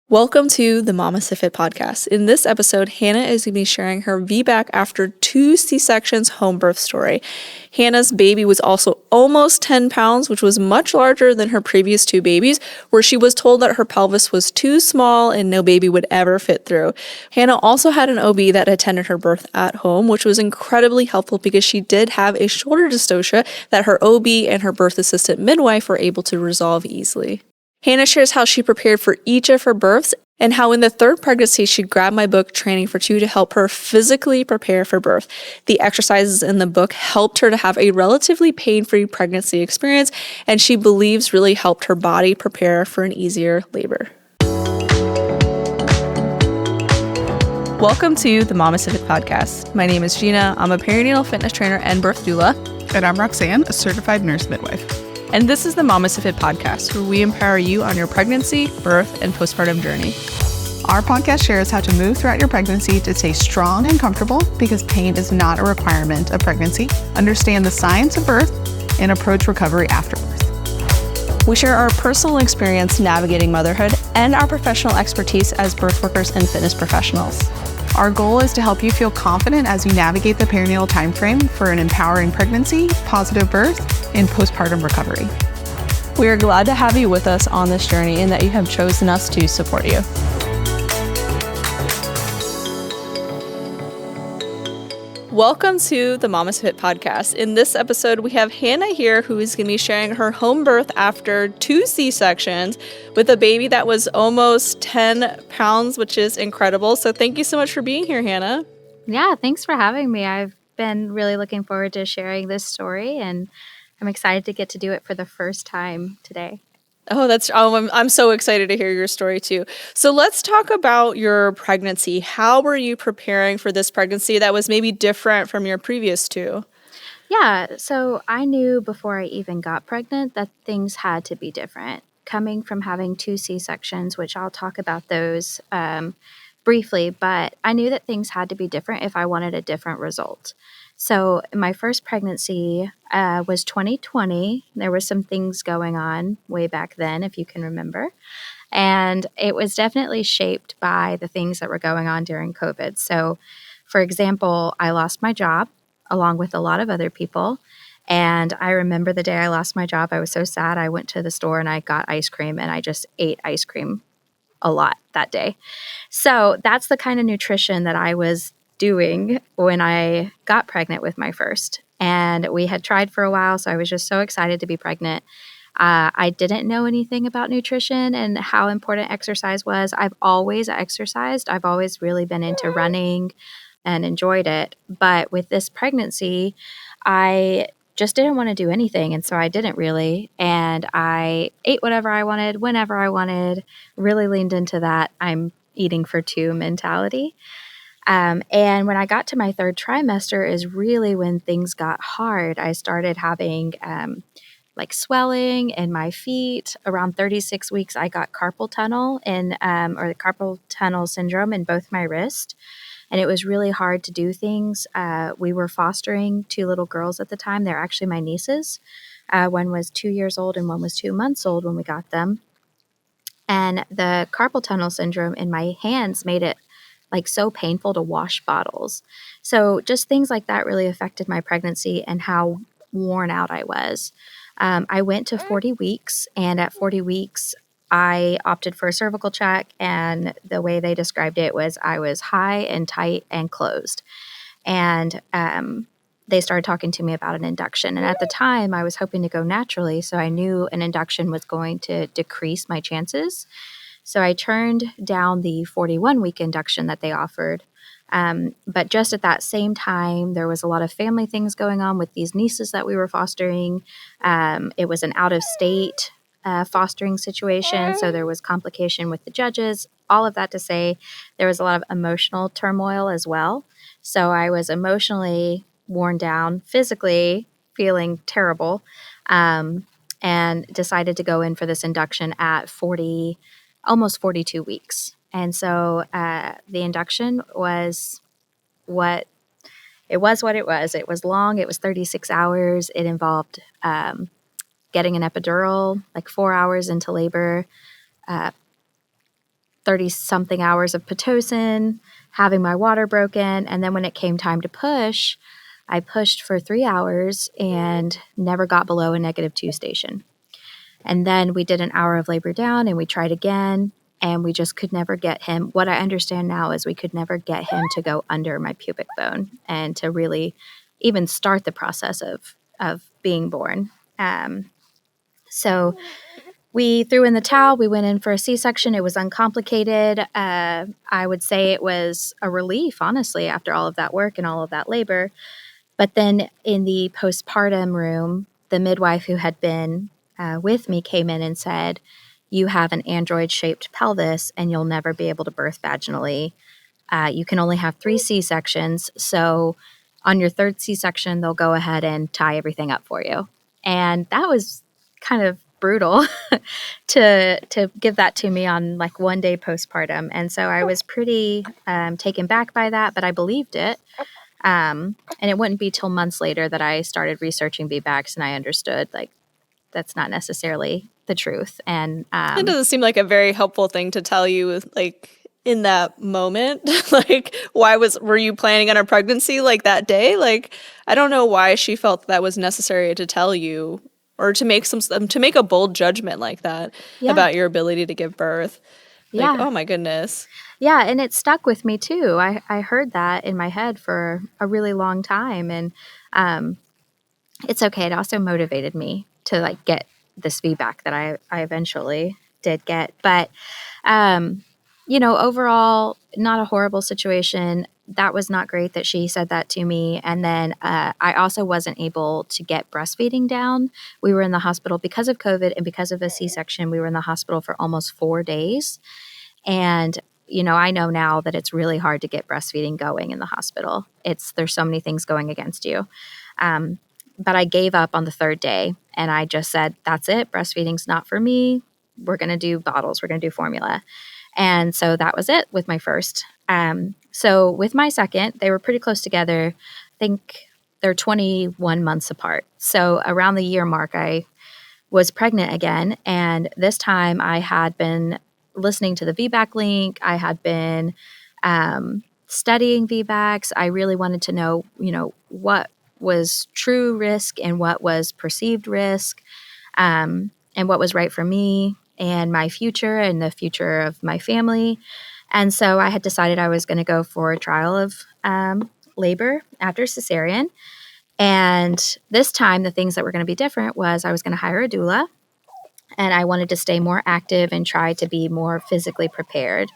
Welcome to the MamasteFit Podcast. In this episode, Hanna is going to be sharing her VBAC after 2 C-sections home birth story. Hanna's baby was also almost 10 pounds, which was much larger than her previous 2 babies, where she was told that her pelvis was too small and no baby would ever fit through. Hanna also had an OB that attended her birth at home, which was incredibly helpful because she did have a shoulder dystocia that her OB and her birth assistant midwife were able to resolve easily. Hanna shares how she prepared for each of her births and how in the 3rd pregnancy she grabbed my book, Training for Two, to help her physically prepare for birth. The exercises in the book helped her to have a relatively pain-free pregnancy experience, and she believes really helped her body prepare for an easier labor. Welcome to the MamasteFit Podcast. My name is Gina. I'm a perinatal fitness trainer and birth doula. And I'm Roxanne, a certified nurse midwife. And this is the MamasteFit Podcast, where we empower you on your pregnancy, birth, and postpartum journey. Our podcast shares how to move throughout your pregnancy to stay strong and comfortable because pain is not a requirement of pregnancy. Understand the science of birth and approach recovery after birth. We share our personal experience navigating motherhood and our professional expertise as birth workers and fitness professionals. Our goal is to help you feel confident as you navigate the perinatal timeframe for an empowering pregnancy, positive birth, and postpartum recovery. We are glad to have you with us on this journey and that you have chosen us to support you. Welcome to the MamasteFit Podcast. In this episode, we have Hanna here who is going to be sharing her home birth after 2 C-sections with a baby that was almost 10 pounds, which is incredible. So thank you so much for being here, Hanna. Yeah, thanks for having me. I've been really looking forward to sharing this story, and I'm excited to get to do it for the first time today. I'm so excited to hear your story too. So let's talk about your pregnancy. How were you preparing for this pregnancy that was maybe different from your previous 2? Yeah, so I knew before I even got pregnant that things had to be different. Coming from having 2 C-sections, which I'll talk about those briefly, but I knew that things had to be different if I wanted a different result. So my first pregnancy was 2020. There were some things going on way back then, if you can remember. And it was definitely shaped by the things that were going on during COVID. So, for example, I lost my job along with a lot of other people. And I remember the day I lost my job, I was so sad. I went to the store and I got ice cream, and I just ate ice cream a lot that day. So that's the kind of nutrition that I was doing when I got pregnant with my first. And we had tried for a while, so I was just so excited to be pregnant. I didn't know anything about nutrition and how important exercise was. I've always exercised. I've always really been into running and enjoyed it. But with this pregnancy, I just didn't want to do anything. And so I didn't really. And I ate whatever I wanted, whenever I wanted, really leaned into that I'm eating for 2 mentality. And when I got to my 3rd trimester is really when things got hard. I started having like swelling in my feet. Around 36 weeks, I got carpal tunnel or the carpal tunnel syndrome in both my wrists. And it was really hard to do things. We were fostering 2 little girls at the time. They're actually my nieces. One was 2 years old and one was 2 months old when we got them. And the carpal tunnel syndrome in my hands made it like so painful to wash bottles. So just things like that really affected my pregnancy and how worn out I was. I went to 40 weeks, and at 40 weeks, I opted for a cervical check, and the way they described it was I was high and tight and closed. And they started talking to me about an induction. And at the time, I was hoping to go naturally, so I knew an induction was going to decrease my chances. So I turned down the 41-week induction that they offered. But just at that same time, there was a lot of family things going on with these nieces that we were fostering. It was an out-of-state fostering situation, so there was complication with the judges. All of that to say, there was a lot of emotional turmoil as well. So I was emotionally worn down, physically feeling terrible, and decided to go in for this induction at almost 42 weeks. And so the induction was what it was. It was long. It was 36 hours. It involved getting an epidural, like 4 hours into labor, 30-something hours of Pitocin, having my water broken. And then when it came time to push, I pushed for 3 hours and never got below a -2 station. And then we did an hour of labor down and we tried again, and we just could never get him. What I understand now is we could never get him to go under my pubic bone and to really even start the process of being born. So we threw in the towel. We went in for a C-section. It was uncomplicated. I would say it was a relief, honestly, after all of that work and all of that labor. But then in the postpartum room, the midwife who had been with me came in and said, "You have an android-shaped pelvis and you'll never be able to birth vaginally. You can only have 3 C-sections. So on your 3rd C-section, they'll go ahead and tie everything up for you." And that was kind of brutal to give that to me on like one day postpartum. And so I was pretty taken back by that, but I believed it. And it wouldn't be till months later that I started researching VBACs and I understood like that's not necessarily the truth. And it doesn't seem like a very helpful thing to tell you like in that moment. Like, were you planning on a pregnancy like that day? Like, I don't know why she felt that was necessary to tell you or to make a bold judgment like that about your ability to give birth. Like, oh my goodness. Yeah, and it stuck with me too. I heard that in my head for a really long time, and it's okay. It also motivated me to like get this feedback that I eventually did get. But overall, not a horrible situation. That was not great that she said that to me. And then I also wasn't able to get breastfeeding down. We were in the hospital because of COVID and because of a C-section. We were in the hospital for almost 4 days. And, I know now that it's really hard to get breastfeeding going in the hospital. There's so many things going against you. But I gave up on the 3rd day and I just said, that's it. Breastfeeding's not for me. We're going to do bottles. We're going to do formula. And so that was it with my first. So with my second, they were pretty close together. I think they're 21 months apart. So around the year mark, I was pregnant again. And this time I had been listening to the VBAC link. I had been studying VBACs. I really wanted to know, what was true risk and what was perceived risk, and what was right for me and my future and the future of my family. And so I had decided I was going to go for a trial of labor after cesarean. And this time, the things that were going to be different was I was going to hire a doula, and I wanted to stay more active and try to be more physically prepared.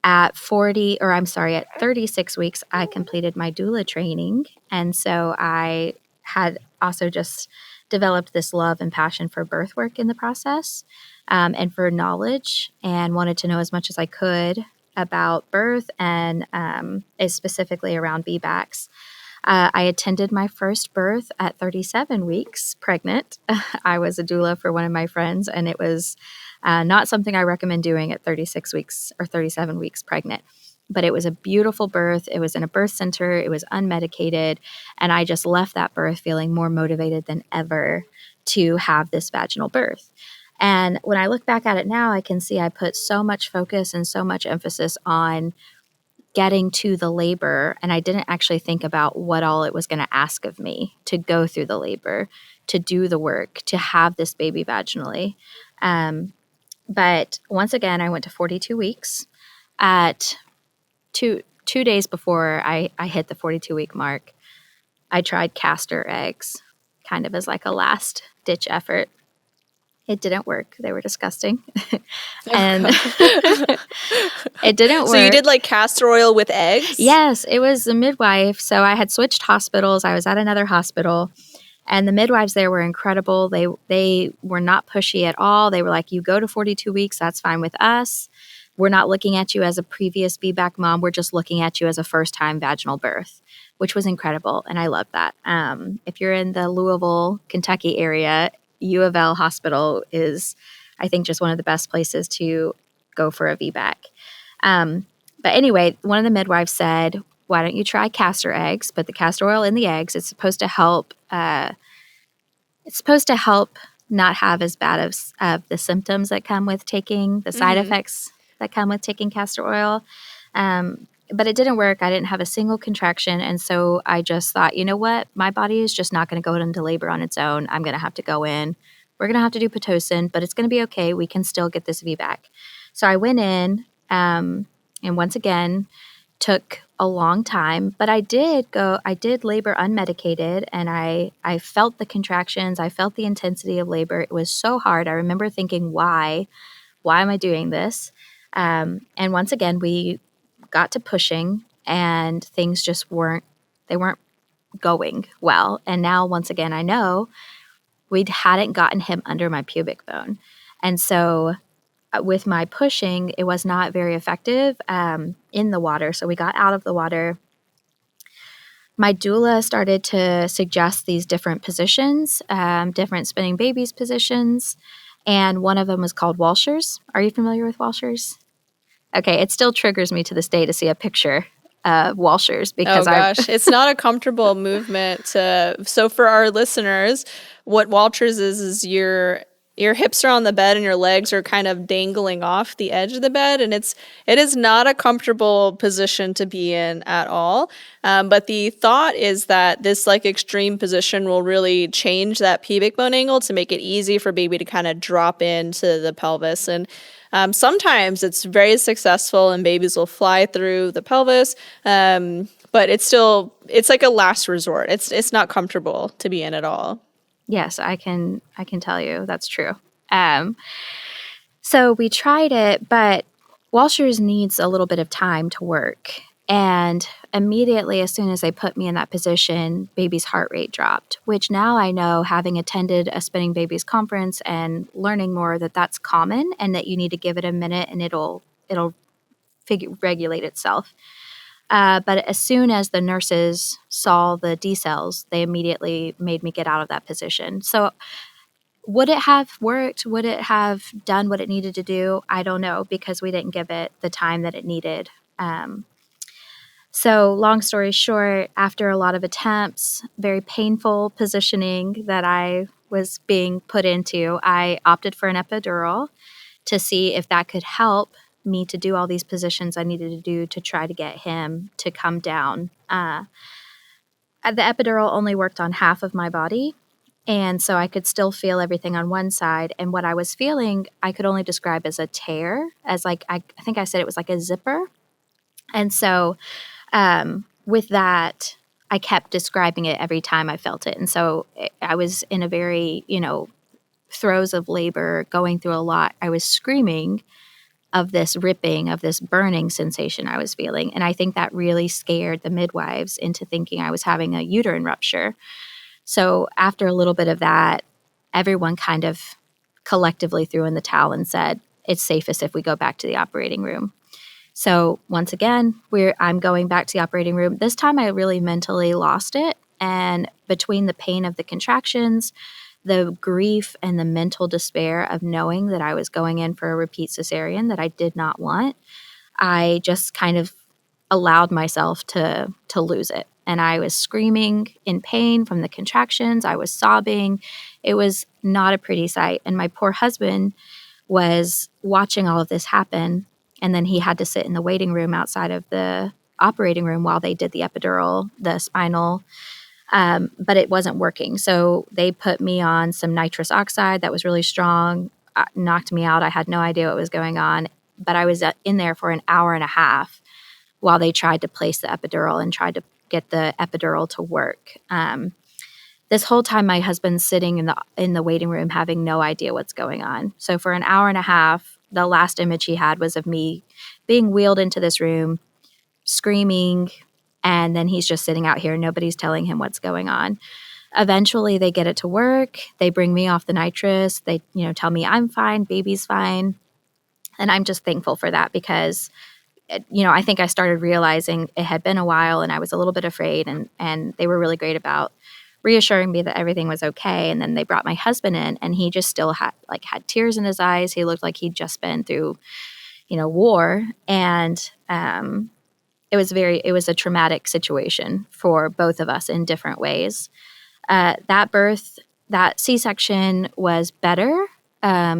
At 36 weeks, I completed my doula training. And so I had also just developed this love and passion for birth work in the process, and for knowledge, and wanted to know as much as I could about birth and specifically around VBACs. I attended my first birth at 37 weeks pregnant. I was a doula for one of my friends, and it was not something I recommend doing at 36 weeks or 37 weeks pregnant. But it was a beautiful birth. It was in a birth center. It was unmedicated. And I just left that birth feeling more motivated than ever to have this vaginal birth. And when I look back at it now, I can see I put so much focus and so much emphasis on getting to the labor. And I didn't actually think about what all it was going to ask of me to go through the labor, to do the work, to have this baby vaginally. But once again, I went to 42 weeks. At two days before I hit the 42-week mark, I tried castor eggs, kind of as like a last-ditch effort. It didn't work. They were disgusting. And it didn't work. So you did like castor oil with eggs? Yes, it was a midwife. So I had switched hospitals. I was at another hospital. And the midwives there were incredible. They were not pushy at all. They were like, you go to 42 weeks, that's fine with us. We're not looking at you as a previous VBAC mom. We're just looking at you as a first-time vaginal birth, which was incredible. And I love that. If you're in the Louisville, Kentucky area, U of L Hospital is, I think, just one of the best places to go for a VBAC. But anyway, one of the midwives said, why don't you try castor eggs? Put the castor oil in the eggs. It's supposed to help. Not have as bad of the symptoms that come with taking the side effects that come with taking castor oil. But it didn't work. I didn't have a single contraction. And so I just thought, you know what? My body is just not going to go into labor on its own. I'm going to have to go in. We're going to have to do Pitocin, but it's going to be okay. We can still get this VBAC. So I went in, and once again, took a long time, but I did labor unmedicated, and I felt the contractions. I felt the intensity of labor. It was so hard. I remember thinking, why am I doing this? And once again, we got to pushing, and things just weren't going well. And now, once again, I know we hadn't gotten him under my pubic bone. And so with my pushing, it was not very effective in the water. So we got out of the water. My doula started to suggest these different positions, different spinning babies positions. And one of them was called Walchers. Are you familiar with Walchers? Okay, it still triggers me to this day to see a picture of Walchers because it's not a comfortable movement. So for our listeners, what Walchers is your hips are on the bed and your legs are kind of dangling off the edge of the bed, and it is not a comfortable position to be in at all. But the thought is that this like extreme position will really change that pubic bone angle to make it easy for baby to kind of drop into the pelvis. And sometimes it's very successful and babies will fly through the pelvis, but it's like a last resort. It's not comfortable to be in at all. Yes, I can tell you that's true. So we tried it, but Walchers needs a little bit of time to work. And immediately, as soon as they put me in that position, baby's heart rate dropped, which now I know, having attended a Spinning Babies conference and learning more, that that's common and that you need to give it a minute and it'll regulate itself. But as soon as the nurses saw the decels, they immediately made me get out of that position. So would it have worked? Would it have done what it needed to do? I don't know, because we didn't give it the time that it needed. So long story short, after a lot of attempts, very painful positioning that I was being put into, I opted for an epidural to see if that could help me to do all these positions I needed to do to try to get him to come down. The epidural only worked on half of my body, and so I could still feel everything on one side. And what I was feeling, I could only describe as a tear, as like, I think I said it was like a zipper. And so with that, I kept describing it every time I felt it. And so I was in a very, throes of labor, going through a lot. I was screaming of this ripping, of this burning sensation I was feeling. And I think that really scared the midwives into thinking I was having a uterine rupture. So after a little bit of that, everyone kind of collectively threw in the towel and said, it's safest if we go back to the operating room. So once again, I'm going back to the operating room. This time I really mentally lost it. And between the pain of the contractions, the grief and the mental despair of knowing that I was going in for a repeat cesarean that I did not want, I just kind of allowed myself to lose it. And I was screaming in pain from the contractions. I was sobbing. It was not a pretty sight. And my poor husband was watching all of this happen. And then he had to sit in the waiting room outside of the operating room while they did the epidural, the spinal, but it wasn't working. So they put me on some nitrous oxide that was really strong, knocked me out. I had no idea what was going on, but I was in there for an hour and a half while they tried to place the epidural and tried to get the epidural to work. This whole time, my husband's sitting in the waiting room having no idea what's going on. So for an hour and a half, the last image he had was of me being wheeled into this room, screaming, and then he's just sitting out here. Nobody's telling him what's going on. Eventually, they get it to work. They bring me off the nitrous. They, tell me I'm fine, baby's fine. And I'm just thankful for that because, I think I started realizing it had been a while and I was a little bit afraid. And they were really great about reassuring me that everything was okay. And then they brought my husband in and he just still had tears in his eyes. He looked like he'd just been through, war. And it was a traumatic situation for both of us in different ways. That C-section was better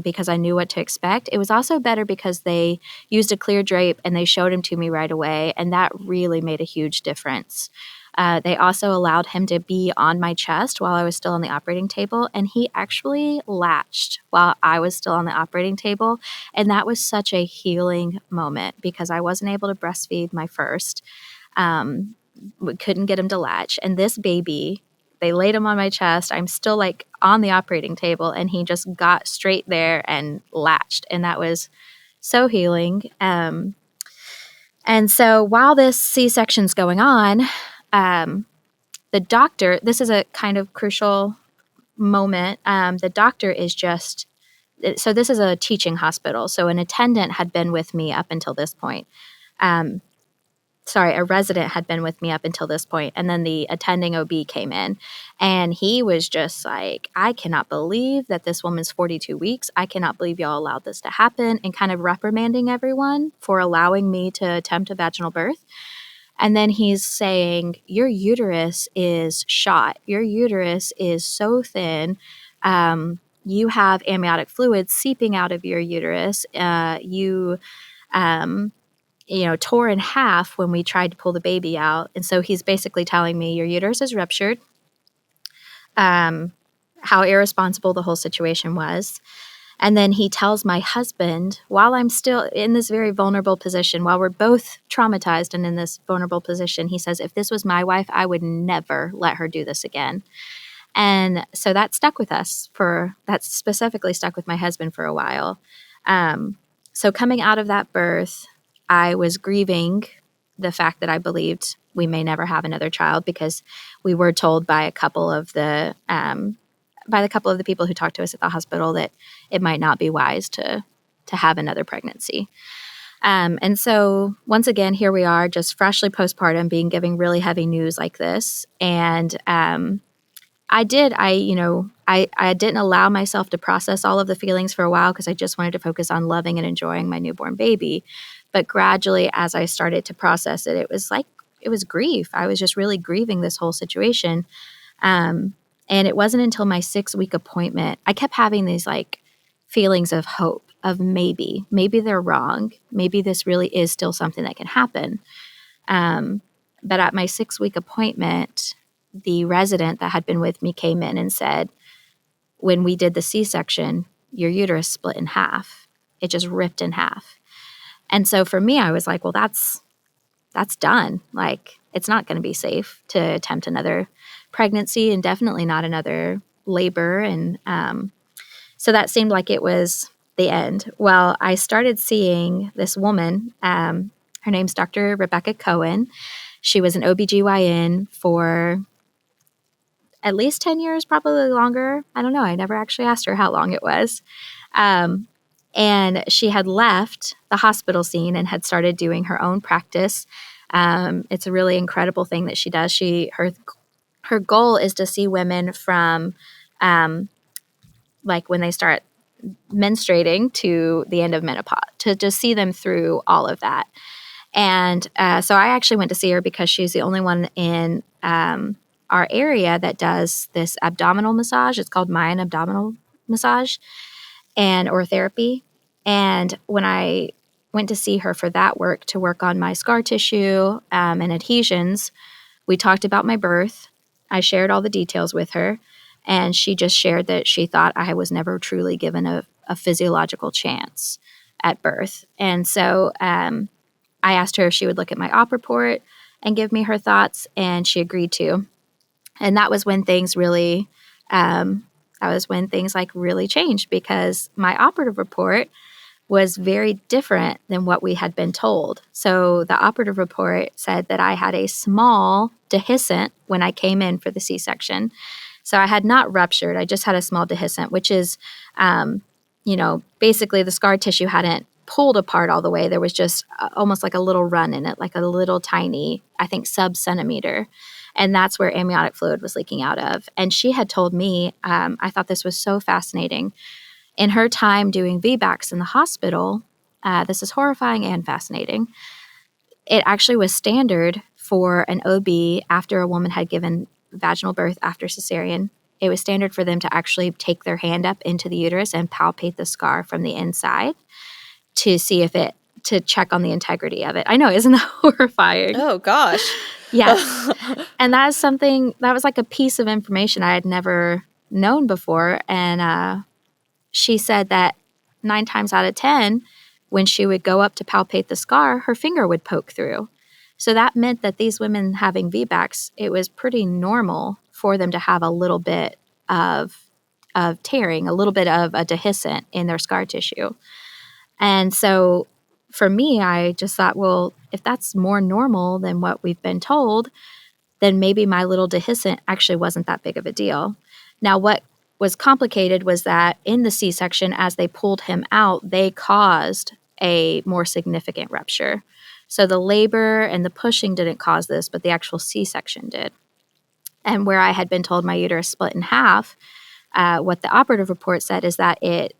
because I knew what to expect. It was also better because they used a clear drape and they showed him to me right away, and that really made a huge difference. They also allowed him to be on my chest while I was still on the operating table, and he actually latched while I was still on the operating table, and that was such a healing moment because I wasn't able to breastfeed my first. We couldn't get him to latch, and this baby, they laid him on my chest. I'm still like on the operating table, and he just got straight there and latched, and that was so healing. And so while this C-section's going on, the doctor, this is a kind of crucial moment. The doctor is just, so this is a teaching hospital. So an attendant had been with me up until this point. A resident had been with me up until this point, and then the attending OB came in, and he was just like, I cannot believe that this woman's 42 weeks. I cannot believe y'all allowed this to happen, and kind of reprimanding everyone for allowing me to attempt a vaginal birth. And then he's saying, your uterus is shot. Your uterus is so thin. You have amniotic fluid seeping out of your uterus. You tore in half when we tried to pull the baby out. And so he's basically telling me your uterus is ruptured, how irresponsible the whole situation was. And then he tells my husband, while I'm still in this very vulnerable position, while we're both traumatized and in this vulnerable position, he says, if this was my wife, I would never let her do this again. And so that stuck with us that specifically stuck with my husband for a while. So coming out of that birth, I was grieving the fact that I believed we may never have another child because we were told by a couple of the people who talked to us at the hospital that it might not be wise to have another pregnancy. And so once again, here we are, just freshly postpartum, being given really heavy news like this. And I didn't allow myself to process all of the feelings for a while because I just wanted to focus on loving and enjoying my newborn baby. But gradually, as I started to process it, it was grief. I was just really grieving this whole situation. And it wasn't until my 6-week appointment, I kept having these like feelings of hope, of maybe they're wrong. Maybe this really is still something that can happen. But at my 6-week appointment, the resident that had been with me came in and said, when we did the C-section, your uterus split in half. It just ripped in half. And so for me, I was like, well, that's done. Like, it's not going to be safe to attempt another pregnancy and definitely not another labor. And so that seemed like it was the end. Well, I started seeing this woman. Her name's Dr. Rebecca Cohen. She was an OBGYN for at least 10 years, probably longer. I don't know. I never actually asked her how long it was. And she had left the hospital scene and had started doing her own practice. It's a really incredible thing that she does. Her goal is to see women from like when they start menstruating to the end of menopause, to just see them through all of that. And so I actually went to see her because she's the only one in our area that does this abdominal massage. It's called Mayan abdominal massage or therapy. And when I went to see her for that work, to work on my scar tissue and adhesions, we talked about my birth. I shared all the details with her, and she just shared that she thought I was never truly given a physiological chance at birth. And so I asked her if she would look at my op report and give me her thoughts, and she agreed to. And that was when things really, really changed, because my operative report was very different than what we had been told. So the operative report said that I had a small dehiscent when I came in for the C-section. So I had not ruptured. I just had a small dehiscent, which is, basically the scar tissue hadn't pulled apart all the way. There was just almost like a little run in it, like a little tiny, I think, sub-centimeter. And that's where amniotic fluid was leaking out of. And she had told me, I thought this was so fascinating. In her time doing VBACs in the hospital, this is horrifying and fascinating. It actually was standard for an OB after a woman had given vaginal birth after cesarean it was standard for them to actually take their hand up into the uterus and palpate the scar from the inside to see if it, to check on the integrity of it. I know, isn't that horrifying? Oh, gosh. Yes. And that is something, that was like a piece of information I had never known before. And she said that 9 times out of 10, when she would go up to palpate the scar, her finger would poke through. So that meant that these women having VBACs, it was pretty normal for them to have a little bit of tearing, a little bit of a dehiscent in their scar tissue. And so for me, I just thought, well, if that's more normal than what we've been told, then maybe my little dehiscent actually wasn't that big of a deal. Now, what was complicated was that in the C-section, as they pulled him out, they caused a more significant rupture. So the labor and the pushing didn't cause this, but the actual C-section did. And where I had been told my uterus split in half, what the operative report said is that it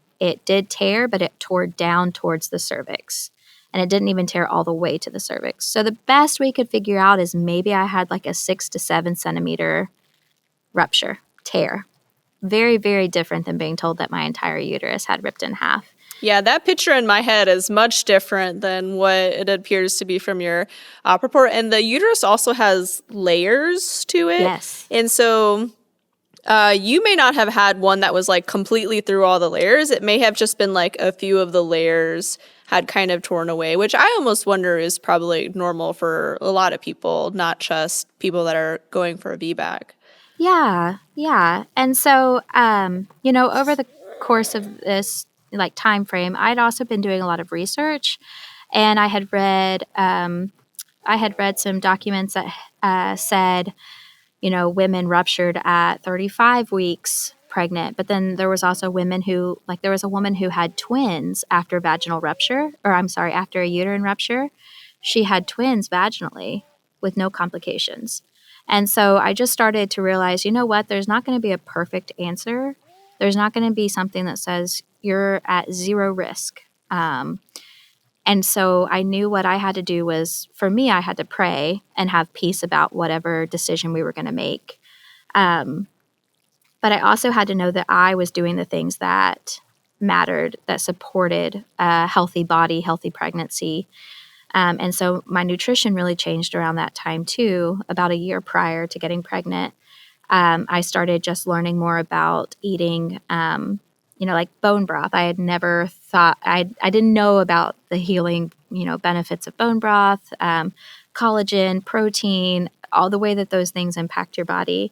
did tear, but it tore down towards the cervix. And it didn't even tear all the way to the cervix. So the best we could figure out is maybe I had like a 6 to 7 centimeter rupture, tear. Very, very different than being told that my entire uterus had ripped in half. Yeah, that picture in my head is much different than what it appears to be from your op report. And the uterus also has layers to it. Yes. And so you may not have had one that was like completely through all the layers. It may have just been like a few of the layers had kind of torn away, which I almost wonder is probably normal for a lot of people, not just people that are going for a VBAC. Yeah. And so, over the course of this like time frame, I'd also been doing a lot of research, and I had read some documents that said, women ruptured at 35 weeks pregnant, but then there was also women who, like there was a woman who had twins after after a uterine rupture. She had twins vaginally with no complications. And so I just started to realize, you know what, there's not going to be a perfect answer. There's not going to be something that says you're at zero risk. And so I knew what I had to do was, for me, I had to pray and have peace about whatever decision we were going to make. But I also had to know that I was doing the things that mattered, that supported a healthy body, healthy pregnancy. And so my nutrition really changed around that time too. About a year prior to getting pregnant, I started just learning more about eating, like bone broth. I had never thought, I didn't know about the healing, benefits of bone broth, collagen, protein, all the way that those things impact your body.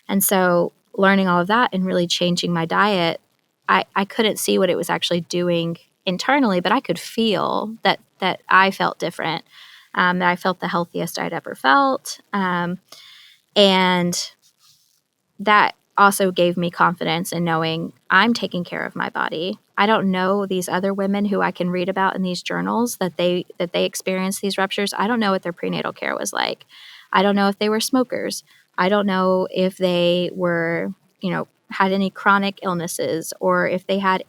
And so learning all of that and really changing my diet, I couldn't see what it was actually doing internally, but I could feel that I felt different, that I felt the healthiest I'd ever felt. And that also gave me confidence in knowing I'm taking care of my body. I don't know these other women who I can read about in these journals that they experienced these ruptures. I don't know what their prenatal care was like. I don't know if they were smokers. I don't know if they were, had any chronic illnesses or if they had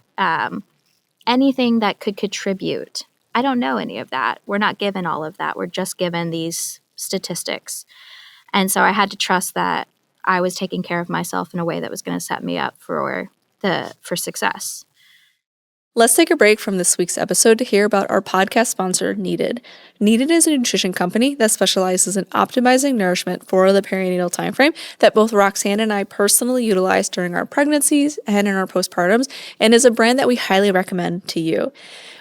anything that could contribute. I don't know any of that. We're not given all of that. We're just given these statistics. And so I had to trust that I was taking care of myself in a way that was going to set me up for success. Let's take a break from this week's episode to hear about our podcast sponsor, Needed. Needed is a nutrition company that specializes in optimizing nourishment for the perinatal timeframe that both Roxanne and I personally utilize during our pregnancies and in our postpartums, and is a brand that we highly recommend to you.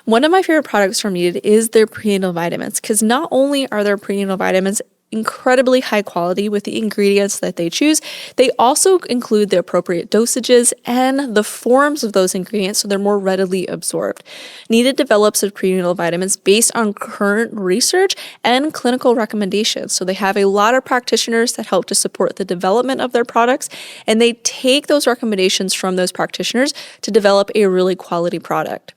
One of my favorite products from Needed is their prenatal vitamins, because not only are their prenatal vitamins incredibly high quality with the ingredients that they choose, they also include the appropriate dosages and the forms of those ingredients so they're more readily absorbed. Needed develops the prenatal vitamins based on current research and clinical recommendations. So they have a lot of practitioners that help to support the development of their products, and they take those recommendations from those practitioners to develop a really quality product.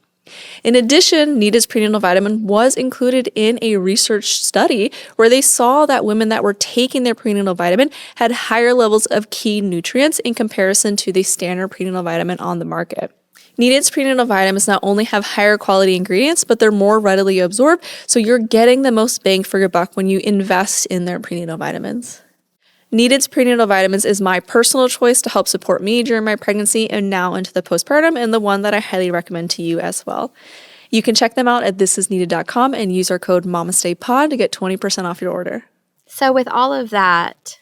In addition, Needed's prenatal vitamin was included in a research study where they saw that women that were taking their prenatal vitamin had higher levels of key nutrients in comparison to the standard prenatal vitamin on the market. Needed's prenatal vitamins not only have higher quality ingredients, but they're more readily absorbed, so you're getting the most bang for your buck when you invest in their prenatal vitamins. Needed's prenatal vitamins is my personal choice to help support me during my pregnancy and now into the postpartum, and the one that I highly recommend to you as well. You can check them out at thisisneeded.com and use our code MamastePod to get 20% off your order. So with all of that,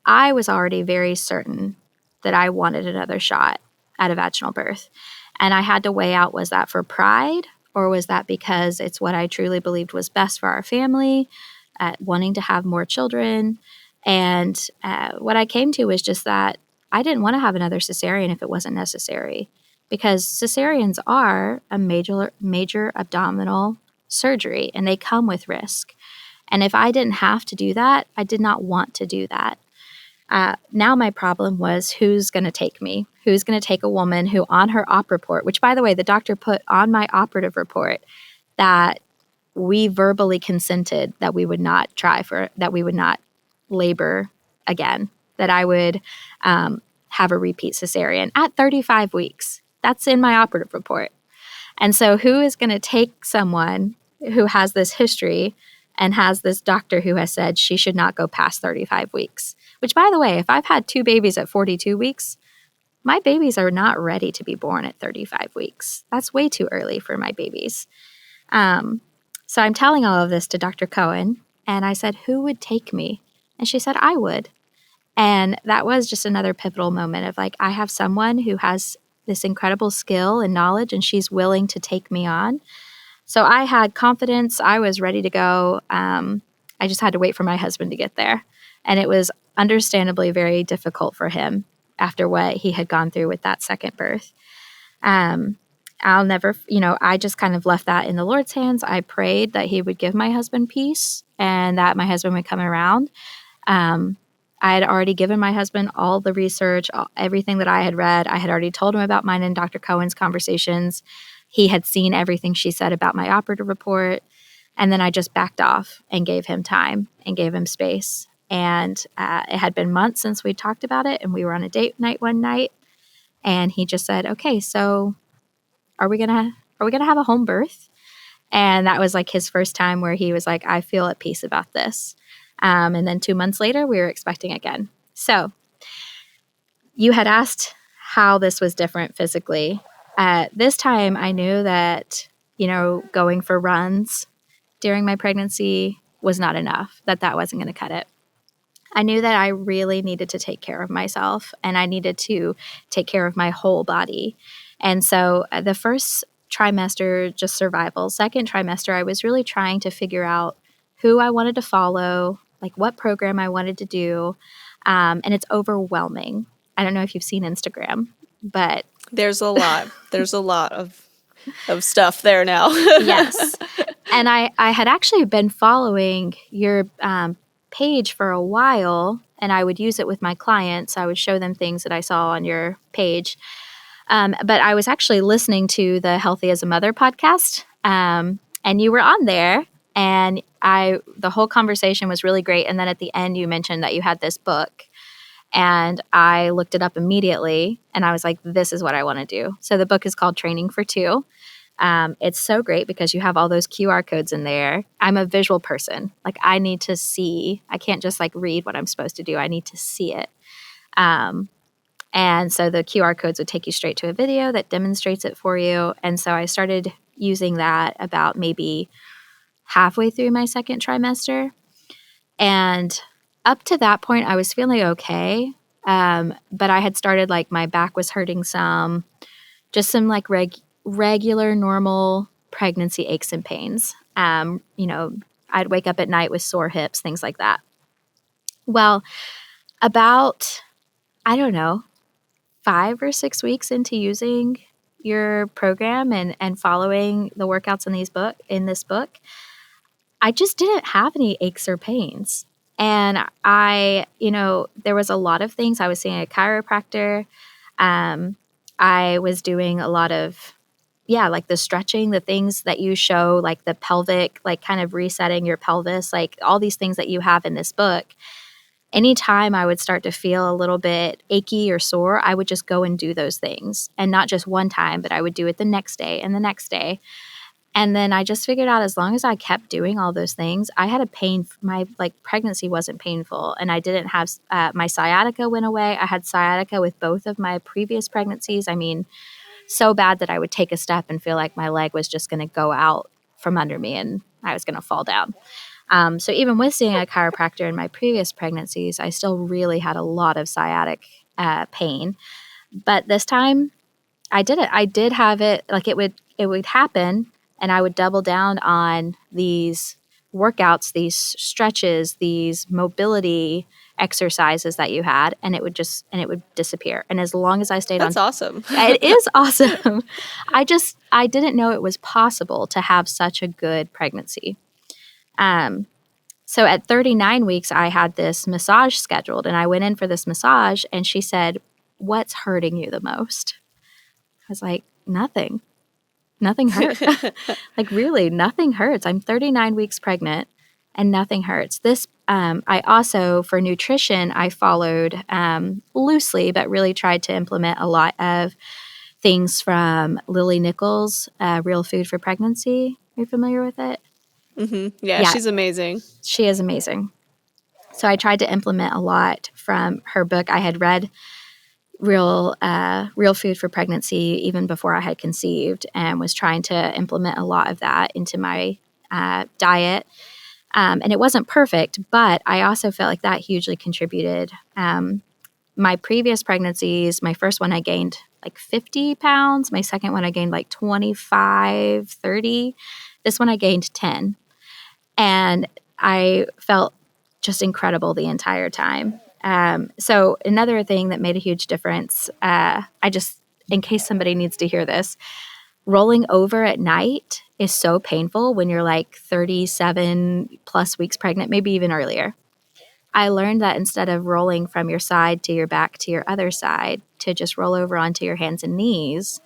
I was already very certain that I wanted another shot at a vaginal birth. And I had to weigh out, was that for pride, or was that because it's what I truly believed was best for our family, wanting to have more children? And what I came to was just that I didn't want to have another cesarean if it wasn't necessary, because cesareans are a major abdominal surgery, and they come with risk. And if I didn't have to do that, I did not want to do that. Now my problem was, who's going to take me? Who's going to take a woman who on her op report, which by the way, the doctor put on my operative report that we verbally consented that we would not that we would not labor again, that I would have a repeat cesarean at 35 weeks. That's in my operative report. And so who is going to take someone who has this history and has this doctor who has said she should not go past 35 weeks? Which, by the way, if I've had 2 babies at 42 weeks, my babies are not ready to be born at 35 weeks. That's way too early for my babies. So I'm telling all of this to Dr. Cohen, and I said, who would take me? And she said, I would. And that was just another pivotal moment of like, I have someone who has this incredible skill and knowledge, and she's willing to take me on. So I had confidence. I was ready to go. I just had to wait for my husband to get there. And it was understandably very difficult for him after what he had gone through with that second birth. I'll never, I just kind of left that in the Lord's hands. I prayed that he would give my husband peace and that my husband would come around. I had already given my husband all the research, everything that I had read. I had already told him about mine and Dr. Cohen's conversations. He had seen everything she said about my operative report. And then I just backed off and gave him time and gave him space. And it had been months since we talked about it. And we were on a date night one night. And he just said, okay, so are we gonna have a home birth? And that was like his first time where he was like, I feel at peace about this. And then 2 months later, we were expecting again. So you had asked how this was different physically. This time I knew that, going for runs during my pregnancy was not enough, that wasn't going to cut it. I knew that I really needed to take care of myself, and I needed to take care of my whole body. And so the first trimester, just survival. Second trimester, I was really trying to figure out who I wanted to follow, like what program I wanted to do. And it's overwhelming. I don't know if you've seen Instagram, but there's a lot. There's a lot of stuff there now. Yes. And I had actually been following your page for a while, and I would use it with my clients. I would show them things that I saw on your page. But I was actually listening to the Healthy as a Mother podcast, and you were on there, and the whole conversation was really great. And then at the end, you mentioned that you had this book, and I looked it up immediately, and I was like, this is what I want to do. So the book is called Training for Two. It's so great because you have all those QR codes in there. I'm a visual person. Like, I need to see. I can't just like read what I'm supposed to do. I need to see it. And so the QR codes would take you straight to a video that demonstrates it for you. And so I started using that about maybe halfway through my second trimester. And up to that point, I was feeling okay. But I had started, like, my back was hurting some, just some like regular, normal pregnancy aches and pains. I'd wake up at night with sore hips, things like that. Well, about, 5 or 6 weeks into using your program and following the workouts in this book, I just didn't have any aches or pains. And there was a lot of things. I was seeing a chiropractor. I was doing a lot of, like the stretching, the things that you show, like the pelvic, like kind of resetting your pelvis, like all these things that you have in this book. Anytime I would start to feel a little bit achy or sore, I would just go and do those things. And not just one time, but I would do it the next day and the next day. And then I just figured out as long as I kept doing all those things, I had a pain. My pregnancy wasn't painful, and I didn't have my sciatica went away. I had sciatica with both of my previous pregnancies. I mean, so bad that I would take a step and feel like my leg was just going to go out from under me and I was going to fall down. So even with seeing a chiropractor in my previous pregnancies, I still really had a lot of sciatic pain. But this time, I did it. I did have it. Like it would happen, and I would double down on these workouts, these stretches, these mobility exercises that you had, and it would disappear. And as long as I stayed That's awesome. It is awesome. I didn't know it was possible to have such a good pregnancy. So at 39 weeks, I had this massage scheduled, and I went in for this massage, and she said, "What's hurting you the most?" I was like, "Nothing. Nothing hurts." Like, really, nothing hurts. I'm 39 weeks pregnant and nothing hurts. I also, for nutrition, I followed loosely, but really tried to implement a lot of things from Lily Nichols' Real Food for Pregnancy. Are you familiar with it? Mm-hmm. Yeah, she's amazing. She is amazing. So I tried to implement a lot from her book. I had read Real Food for Pregnancy even before I had conceived, and was trying to implement a lot of that into my diet. And it wasn't perfect, but I also felt like that hugely contributed. My previous pregnancies, my first one I gained like 50 pounds. My second one I gained like 25, 30. This one I gained 10. And I felt just incredible the entire time. So another thing that made a huge difference, in case somebody needs to hear this, rolling over at night is so painful when you're like 37 plus weeks pregnant, maybe even earlier. I learned that instead of rolling from your side to your back to your other side, to just roll over onto your hands and knees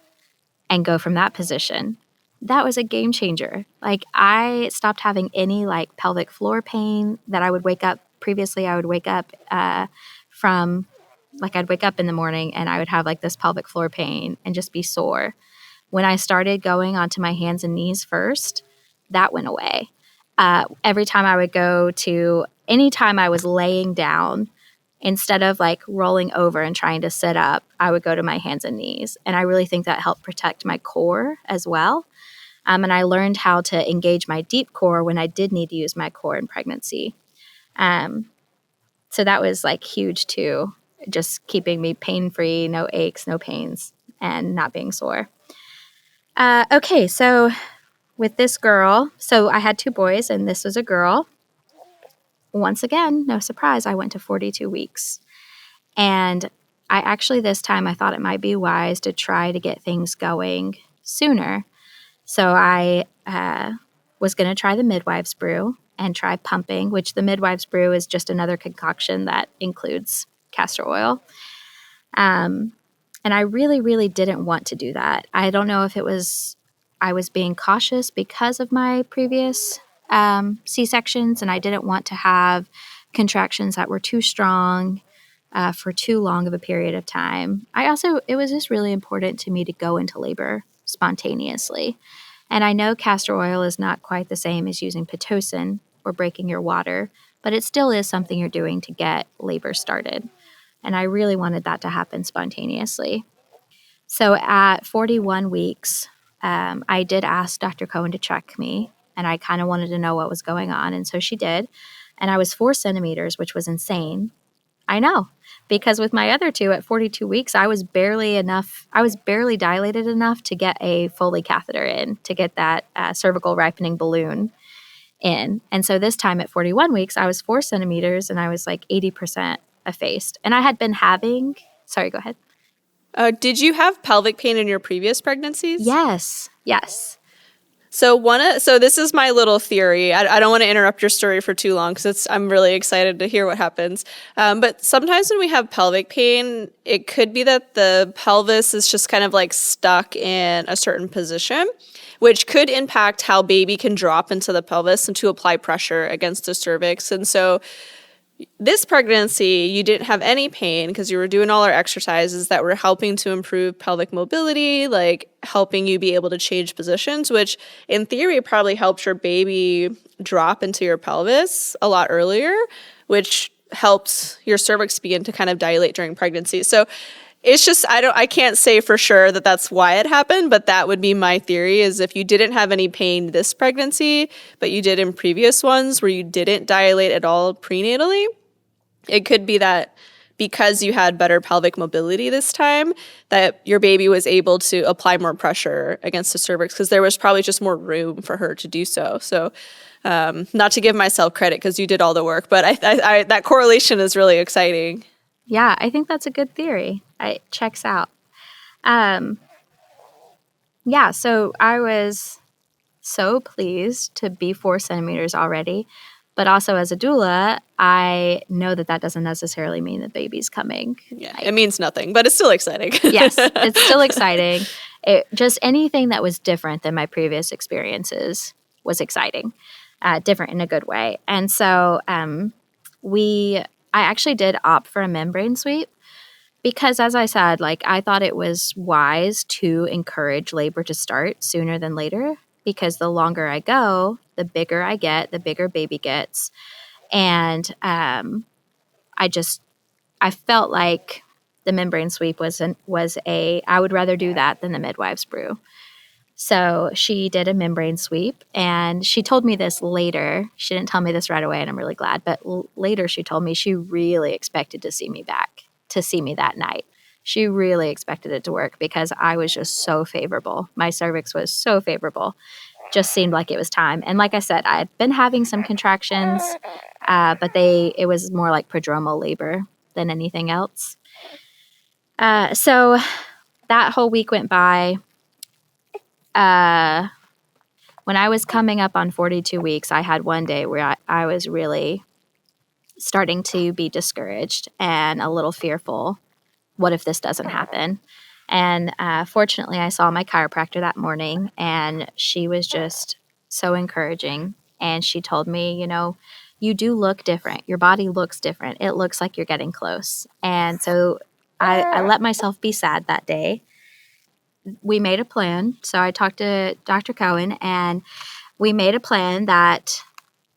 and go from that position. That was a game changer. Like, I stopped having any like pelvic floor pain that I would wake up. Previously, I would wake up from, like, I'd wake up in the morning and I would have like this pelvic floor pain and just be sore. When I started going onto my hands and knees first, that went away. Every time I would anytime I was laying down, instead of like rolling over and trying to sit up, I would go to my hands and knees. And I really think that helped protect my core as well. And I learned how to engage my deep core when I did need to use my core in pregnancy. So that was like huge too, just keeping me pain-free, no aches, no pains, and not being sore. Okay, so with this girl, so I had 2 boys and this was a girl. Once again, no surprise, I went to 42 weeks. And I actually, this time, I thought it might be wise to try to get things going sooner. So I was going to try the midwife's brew and try pumping, which the midwife's brew is just another concoction that includes castor oil. And I really, really didn't want to do that. I don't know if I was being cautious because of my previous C-sections, and I didn't want to have contractions that were too strong for too long of a period of time. It was just really important to me to go into labor spontaneously. And I know castor oil is not quite the same as using Pitocin or breaking your water, but it still is something you're doing to get labor started. And I really wanted that to happen spontaneously. So at 41 weeks, I did ask Dr. Cohen to check me, and I kind of wanted to know what was going on. And so she did. And I was 4 centimeters, which was insane. I know, because with my other 2 at 42 weeks, I was barely dilated enough to get a Foley catheter in, to get that cervical ripening balloon in. And so this time at 41 weeks, I was 4 centimeters and I was like 80% effaced. And I had been having, sorry, go ahead. Did you have pelvic pain in your previous pregnancies? Yes. So this is my little theory. I don't want to interrupt your story for too long because I'm really excited to hear what happens. But sometimes when we have pelvic pain, it could be that the pelvis is just kind of like stuck in a certain position, which could impact how baby can drop into the pelvis and to apply pressure against the cervix. And so this pregnancy, you didn't have any pain because you were doing all our exercises that were helping to improve pelvic mobility, like helping you be able to change positions, which in theory probably helps your baby drop into your pelvis a lot earlier, which helps your cervix begin to kind of dilate during pregnancy. So it's just, I can't say for sure that that's why it happened, but that would be my theory, is if you didn't have any pain this pregnancy, but you did in previous ones where you didn't dilate at all prenatally, it could be that because you had better pelvic mobility this time, that your baby was able to apply more pressure against the cervix because there was probably just more room for her to do so. So not to give myself credit because you did all the work, but I that correlation is really exciting. Yeah, I think that's a good theory. It checks out. Yeah, so I was so pleased to be 4 centimeters already. But also as a doula, I know that doesn't necessarily mean the baby's coming. Yeah, it means nothing, but it's still exciting. Yes, it's still exciting. Just anything that was different than my previous experiences was exciting, different in a good way. And so I actually did opt for a membrane sweep because, as I said, like I thought it was wise to encourage labor to start sooner than later, because the longer I go, the bigger I get, the bigger baby gets. And I felt like the membrane sweep I would rather do that than the midwife's brew. So she did a membrane sweep, and she told me this later. She didn't tell me this right away, and I'm really glad. But later she told me she really expected to see me that night. She really expected it to work because I was just so favorable. My cervix was so favorable. Just seemed like it was time. And like I said, I had been having some contractions, but it was more like prodromal labor than anything else. So that whole week went by. When I was coming up on 42 weeks, I had one day where I was really starting to be discouraged and a little fearful. What if this doesn't happen? And fortunately, I saw my chiropractor that morning, and she was just so encouraging. And she told me, you do look different. Your body looks different. It looks like you're getting close. And so I let myself be sad that day. We made a plan. So I talked to Dr. Cohen, and we made a plan that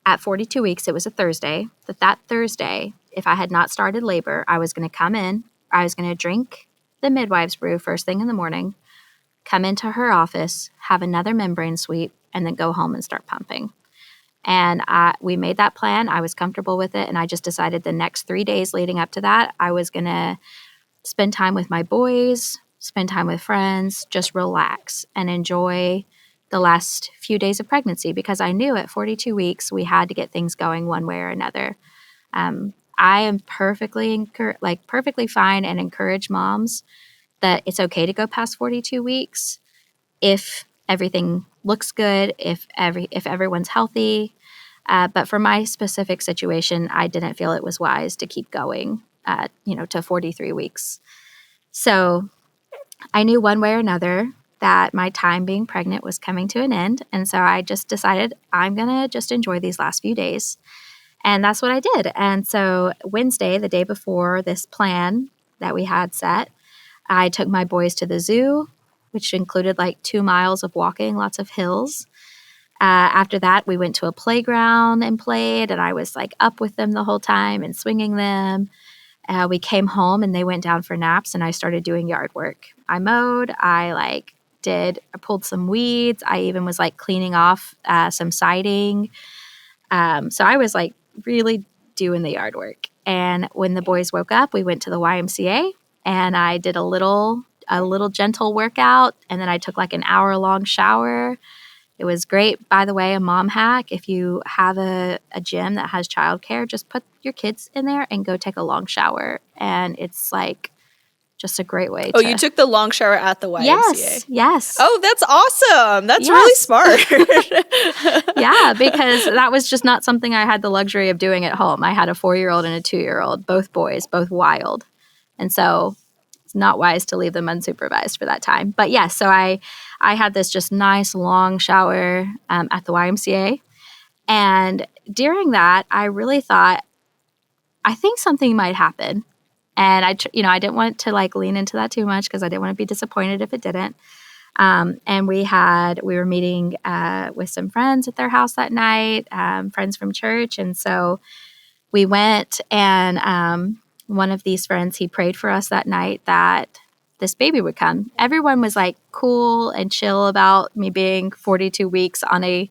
at 42 weeks, it was a Thursday, that Thursday, if I had not started labor, I was going to come in. I was going to drink the midwife's brew first thing in the morning, come into her office, have another membrane sweep, and then go home and start pumping. And we made that plan. I was comfortable with it. And I just decided the next 3 days leading up to that, I was going to spend time with my boys, spend time with friends, just relax and enjoy the last few days of pregnancy, because I knew at 42 weeks we had to get things going one way or another. I am perfectly fine and encourage moms that it's okay to go past 42 weeks if everything looks good, if everyone's healthy. But for my specific situation, I didn't feel it was wise to keep going, to 43 weeks. So I knew one way or another that my time being pregnant was coming to an end. And so I just decided I'm going to just enjoy these last few days. And that's what I did. And so Wednesday, the day before this plan that we had set, I took my boys to the zoo, which included like 2 miles of walking, lots of hills. After that, we went to a playground and played, and I was like up with them the whole time and swinging them. We came home and they went down for naps, and I started doing yard work. I mowed, I pulled some weeds. I even was like cleaning off some siding. So I was like really doing the yard work. And when the boys woke up, we went to the YMCA, and I did a little gentle workout, and then I took like an hour-long shower. It was great. By the way, a mom hack, if you have a gym that has childcare, just put your kids in there and go take a long shower. And it's like just a great way you took the long shower at the YMCA? Yes. Oh, that's awesome. That's really smart. Yeah, because that was just not something I had the luxury of doing at home. I had a 4-year-old and a 2-year-old, both boys, both wild. And so it's not wise to leave them unsupervised for that time. But yes, so I had this just nice long shower at the YMCA. And during that, I really thought, I think something might happen. And I didn't want to like lean into that too much because I didn't want to be disappointed if it didn't. And we were meeting with some friends at their house that night, friends from church. And so we went, and one of these friends, he prayed for us that night that this baby would come. Everyone was like cool and chill about me being 42 weeks on a,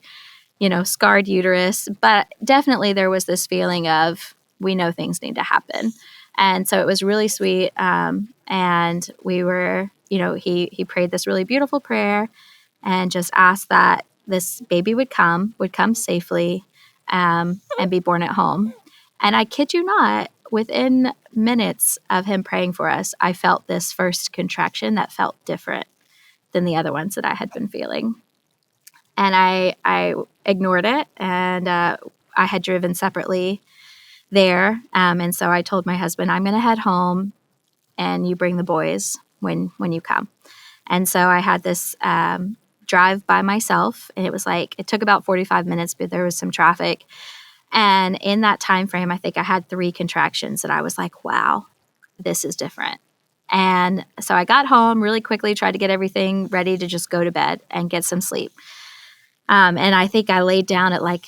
scarred uterus. But definitely there was this feeling of, we know things need to happen. And so it was really sweet. And we were, he prayed this really beautiful prayer and just asked that this baby would come safely, and be born at home. And I kid you not, within minutes of him praying for us, I felt this first contraction that felt different than the other ones that I had been feeling. And I ignored it, and I had driven separately there. And so I told my husband, I'm going to head home and you bring the boys when you come. And so I had this drive by myself, and it took about 45 minutes, but there was some traffic. And in that time frame, I think I had 3 contractions that I was like, wow, this is different. And so I got home really quickly, tried to get everything ready to just go to bed and get some sleep. And I think I laid down at like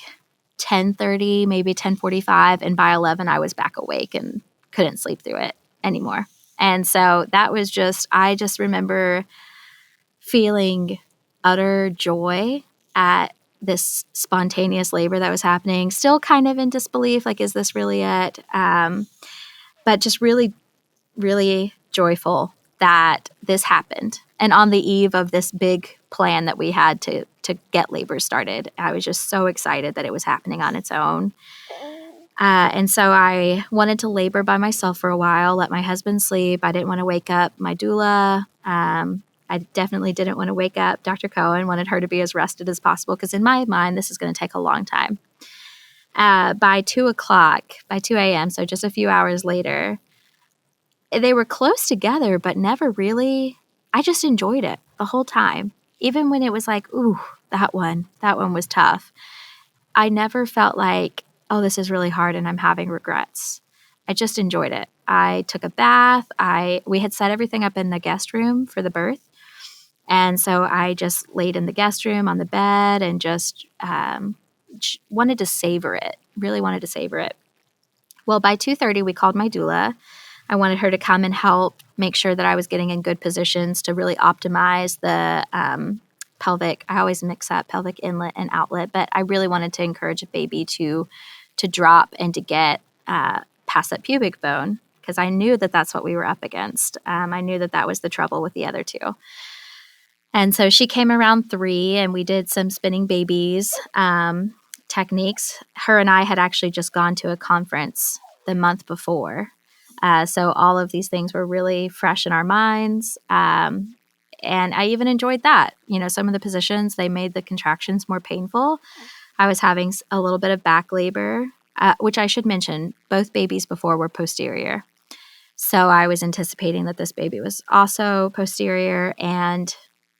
10:30, maybe 10:45, and by 11 I was back awake and couldn't sleep through it anymore. And so that was I just remember feeling utter joy at this spontaneous labor that was happening, still kind of in disbelief, like, is this really it? But just really, really joyful that this happened. And on the eve of this big plan that we had to get labor started, I was just so excited that it was happening on its own. And so I wanted to labor by myself for a while, let my husband sleep. I didn't want to wake up my doula. I definitely didn't want to wake up Dr. Cohen, wanted her to be as rested as possible because in my mind, this is going to take a long time. By 2 a.m., so just a few hours later, they were close together, but never really. I just enjoyed it the whole time. Even when it was like, ooh, that one was tough. I never felt like, oh, this is really hard and I'm having regrets. I just enjoyed it. I took a bath. We had set everything up in the guest room for the birth. And so I just laid in the guest room on the bed and just wanted to savor it, really wanted to savor it. Well, by 2:30, we called my doula. I wanted her to come and help make sure that I was getting in good positions to really optimize the pelvic. I always mix up pelvic inlet and outlet, but I really wanted to encourage a baby to drop and to get past that pubic bone because I knew that that's what we were up against. I knew that was the trouble with the other two. And so she came around 3 and we did some spinning babies techniques. Her and I had actually just gone to a conference the month before. So all of these things were really fresh in our minds. And I even enjoyed that. Some of the positions, they made the contractions more painful. I was having a little bit of back labor, which I should mention, both babies before were posterior. So I was anticipating that this baby was also posterior. And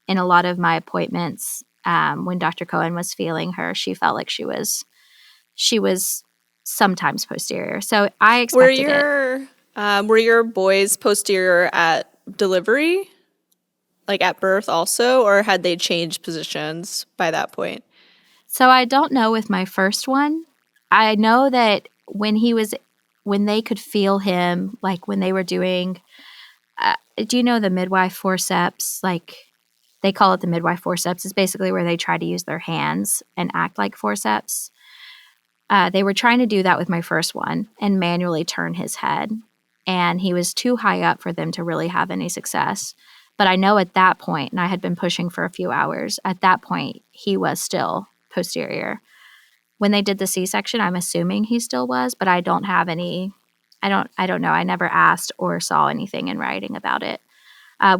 in a lot of my appointments, when Dr. Cohen was feeling her, she felt like she was sometimes posterior. So I expected it. Were your boys posterior at delivery, like at birth also, or had they changed positions by that point? So I don't know with my first one. I know that when they could feel him, like when they were doing, do you know the midwife forceps? Like they call it the midwife forceps. It's basically where they try to use their hands and act like forceps. They were trying to do that with my first one and manually turn his head. And he was too high up for them to really have any success. But I know at that point, and I had been pushing for a few hours, at that point, he was still posterior. When they did the C-section, I'm assuming he still was, but I don't have any, I don't know. I never asked or saw anything in writing about it.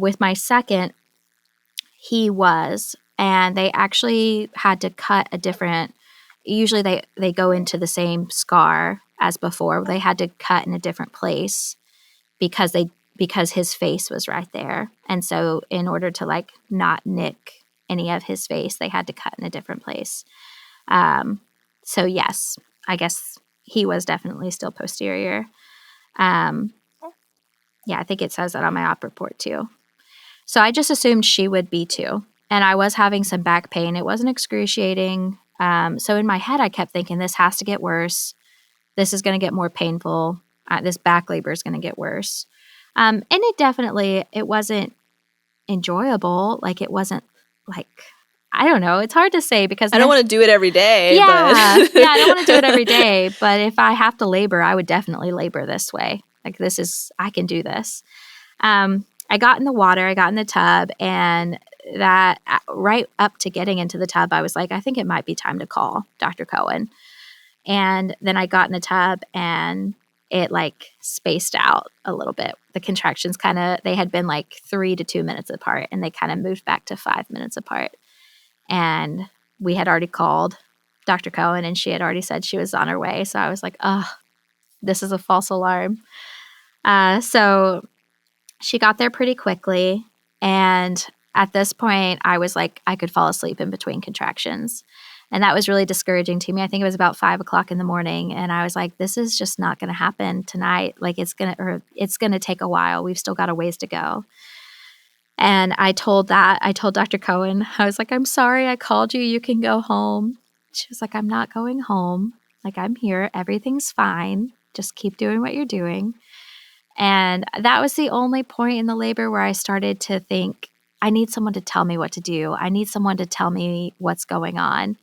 With my second, he was, and they actually had to cut a different, usually they go into the same scar as before. They had to cut in a different place because his face was right there. And so in order to like not nick any of his face, they had to cut in a different place. So yes, I guess he was definitely still posterior. Yeah, I think it says that on my op report too. So I just assumed she would be too. And I was having some back pain. It wasn't excruciating. So in my head, I kept thinking, this has to get worse. This is going to get more painful. This back labor is going to get worse. And it wasn't enjoyable. Like, it wasn't like, I don't know. It's hard to say because I don't want to do it every day. Yeah. But. Yeah, I don't want to do it every day. But if I have to labor, I would definitely labor this way. Like, I can do this. I got in the water, I got in the tub, and that right up to getting into the tub, I was like, I think it might be time to call Dr. Cohen. And then I got in the tub and it like spaced out a little bit. The contractions they had been like 3 to 2 minutes apart, and they kind of moved back to 5 minutes apart. And we had already called Dr. Cohen, and she had already said she was on her way. So I was like, oh, this is a false alarm. So she got there pretty quickly. And at this point, I was like, I could fall asleep in between contractions. And that was really discouraging to me. I think it was about 5 o'clock in the morning. And I was like, this is just not going to happen tonight. Like, it's going to take a while. We've still got a ways to go. And I told Dr. Cohen, I was like, I'm sorry I called you. You can go home. She was like, I'm not going home. Like, I'm here. Everything's fine. Just keep doing what you're doing. And that was the only point in the labor where I started to think, I need someone to tell me what to do. I need someone to tell me what's going on.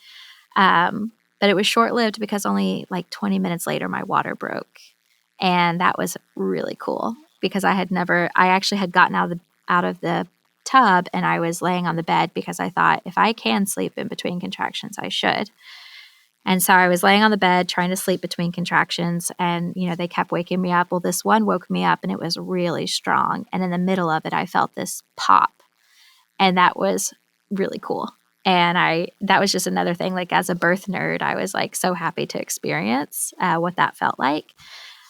But it was short-lived because only like 20 minutes later, my water broke. And that was really cool because I actually had gotten out of the tub and I was laying on the bed because I thought if I can sleep in between contractions, I should. And so I was laying on the bed trying to sleep between contractions, and, they kept waking me up. Well, this one woke me up and it was really strong. And in the middle of it, I felt this pop, and that was really cool. And that was just another thing, like, as a birth nerd, I was like so happy to experience what that felt like.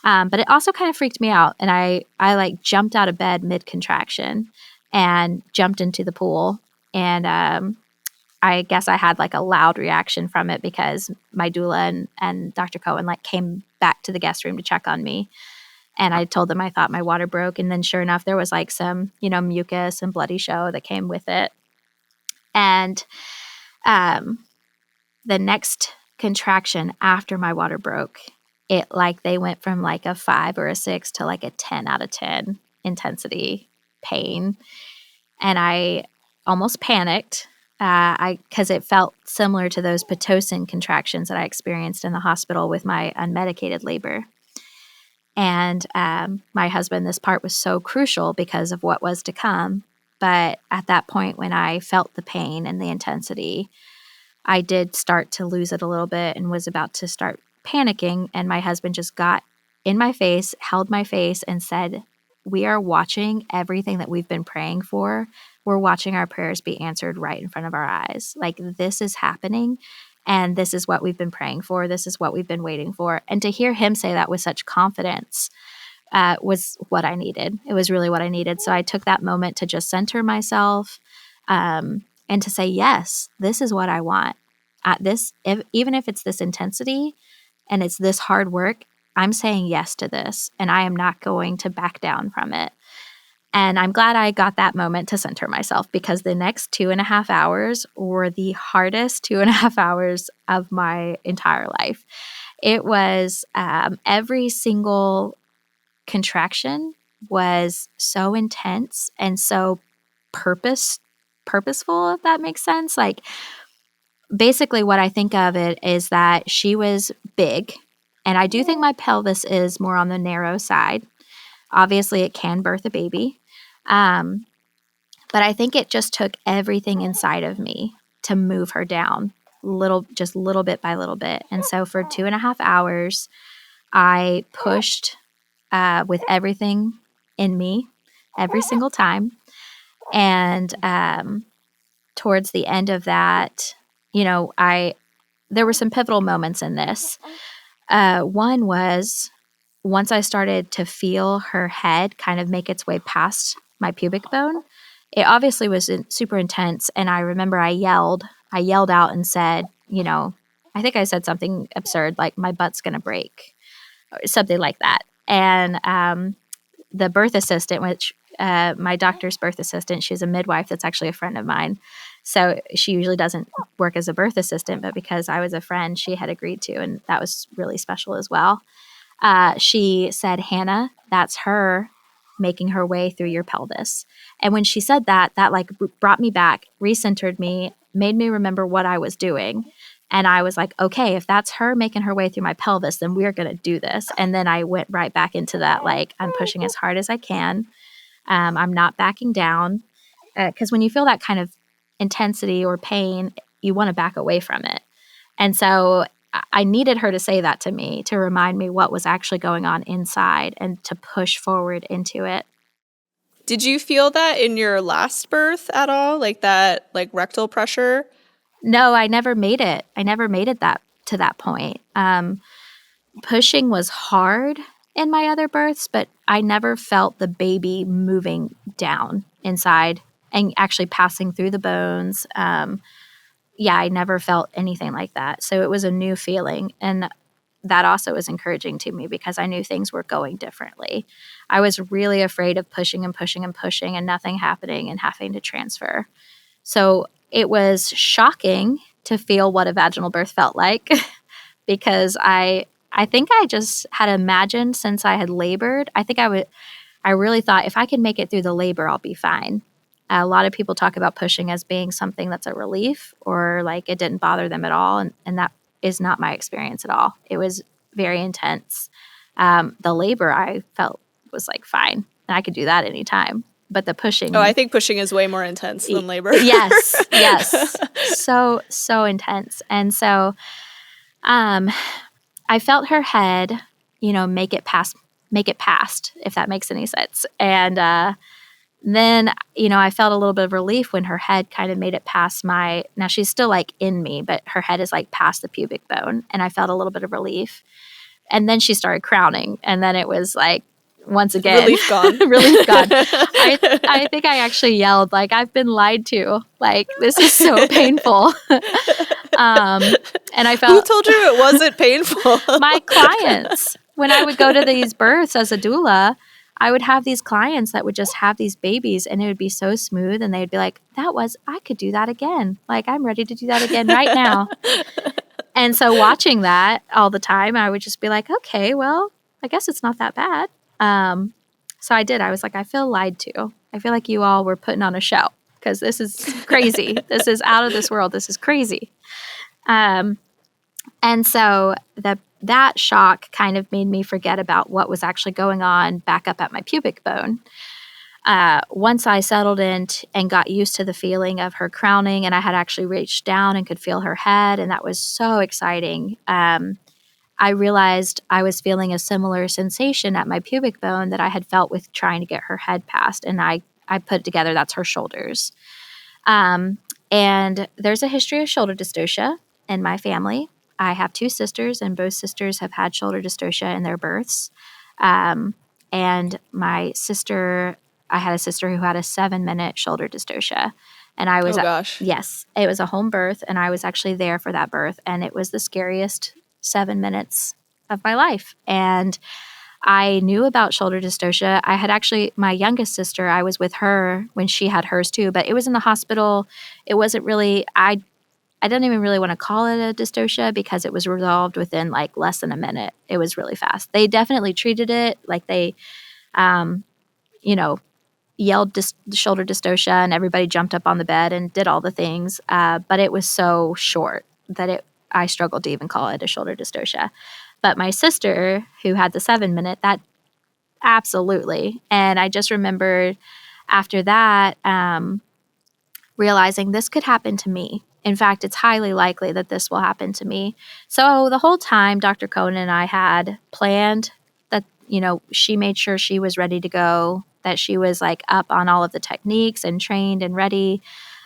But it also kind of freaked me out. And I like jumped out of bed mid-contraction and jumped into the pool. And I guess I had like a loud reaction from it because my doula and Dr. Cohen like came back to the guest room to check on me. And I told them I thought my water broke. And then sure enough, there was like some, mucus and bloody show that came with it. And the next contraction after my water broke, they went from like a 5 or a 6 to like a 10 out of 10 intensity pain. And I almost panicked because it felt similar to those Pitocin contractions that I experienced in the hospital with my unmedicated labor. And my husband, this part was so crucial because of what was to come. But at that point, when I felt the pain and the intensity, I did start to lose it a little bit and was about to start panicking. And my husband just got in my face, held my face, and said, we are watching everything that we've been praying for. We're watching our prayers be answered right in front of our eyes. Like, this is happening, and this is what we've been praying for. This is what we've been waiting for. And to hear him say that with such confidence was what I needed. It was really what I needed. So I took that moment to just center myself and to say, yes, this is what I want. Even if it's this intensity and it's this hard work, I'm saying yes to this, and I am not going to back down from it. And I'm glad I got that moment to center myself, because the next 2.5 hours were the hardest 2.5 hours of my entire life. It was every single contraction was so intense and so purposeful, if that makes sense. Like, basically what I think of it is that she was big, and I do think my pelvis is more on the narrow side. Obviously, it can birth a baby. But I think it just took everything inside of me to move her down little bit by little bit. And so for 2.5 hours, I pushed with everything in me every single time. And towards the end of that, there were some pivotal moments in this. One was once I started to feel her head kind of make its way past my pubic bone, it obviously was super intense. And I remember I yelled out and said, I think I said something absurd like my butt's going to break or something like that. And the birth assistant, which my doctor's birth assistant, she's a midwife that's actually a friend of mine. So she usually doesn't work as a birth assistant, but because I was a friend, she had agreed to, and that was really special as well. She said, Hanna, that's her making her way through your pelvis. And when she said that like brought me back, recentered me, made me remember what I was doing. And I was like, okay, if that's her making her way through my pelvis, then we're going to do this. And then I went right back into that, like, I'm pushing as hard as I can. I'm not backing down. Because when you feel that kind of intensity or pain, you want to back away from it. And so I needed her to say that to me, to remind me what was actually going on inside and to push forward into it. Did you feel that in your last birth at all? Like that, like rectal pressure? No, I never made it. I never made it to that point. Pushing was hard in my other births, but I never felt the baby moving down inside and actually passing through the bones. I never felt anything like that. So it was a new feeling. And that also was encouraging to me because I knew things were going differently. I was really afraid of pushing and pushing and pushing and nothing happening and having to transfer. So it was shocking to feel what a vaginal birth felt like because I think I just had imagined since I had labored, I really thought if I can make it through the labor, I'll be fine. A lot of people talk about pushing as being something that's a relief or like it didn't bother them at all. And that is not my experience at all. It was very intense. The labor I felt was like fine. And I could do that anytime. But the pushing. Oh, I think pushing is way more intense than labor. Yes. So intense. And so I felt her head, make it past, if that makes any sense. And then, I felt a little bit of relief when her head kind of made it past now she's still like in me, but her head is like past the pubic bone. And I felt a little bit of relief. And then she started crowning. And then it was like, once again, relief gone. Relief gone. I think I actually yelled, like, I've been lied to. Like, this is so painful. And I felt. Who told you it wasn't painful? My clients. When I would go to these births as a doula, I would have these clients that would just have these babies and it would be so smooth and they'd be like, I could do that again. Like, I'm ready to do that again right now. And so watching that all the time, I would just be like, okay, well, I guess it's not that bad. So I did. I was like, I feel lied to. I feel like you all were putting on a show because this is crazy. This is out of this world. This is crazy. And so that shock kind of made me forget about what was actually going on back up at my pubic bone. Once I settled in and got used to the feeling of her crowning and I had actually reached down and could feel her head, and that was so exciting. I realized I was feeling a similar sensation at my pubic bone that I had felt with trying to get her head past. And I put it together, that's her shoulders. And there's a history of shoulder dystocia in my family. I have two sisters, and both sisters have had shoulder dystocia in their births. And my sister, I had a sister who had a 7-minute shoulder dystocia. And I was, yes, it was a home birth, and I was actually there for that birth. And it was the scariest 7 minutes of my life. And I knew about shoulder dystocia. I had actually, my youngest sister, I was with her when she had hers too, but it was in the hospital. It wasn't really, I didn't even really want to call it a dystocia because it was resolved within like less than a minute. It was really fast. They definitely treated it like they, yelled shoulder dystocia and everybody jumped up on the bed and did all the things. But it was so short that I struggled to even call it a shoulder dystocia. But my sister, who had the 7-minute, that absolutely. And I just remembered after that, realizing this could happen to me. In fact, it's highly likely that this will happen to me. So the whole time, Dr. Cohen and I had planned that, she made sure she was ready to go, that she was like up on all of the techniques and trained and ready,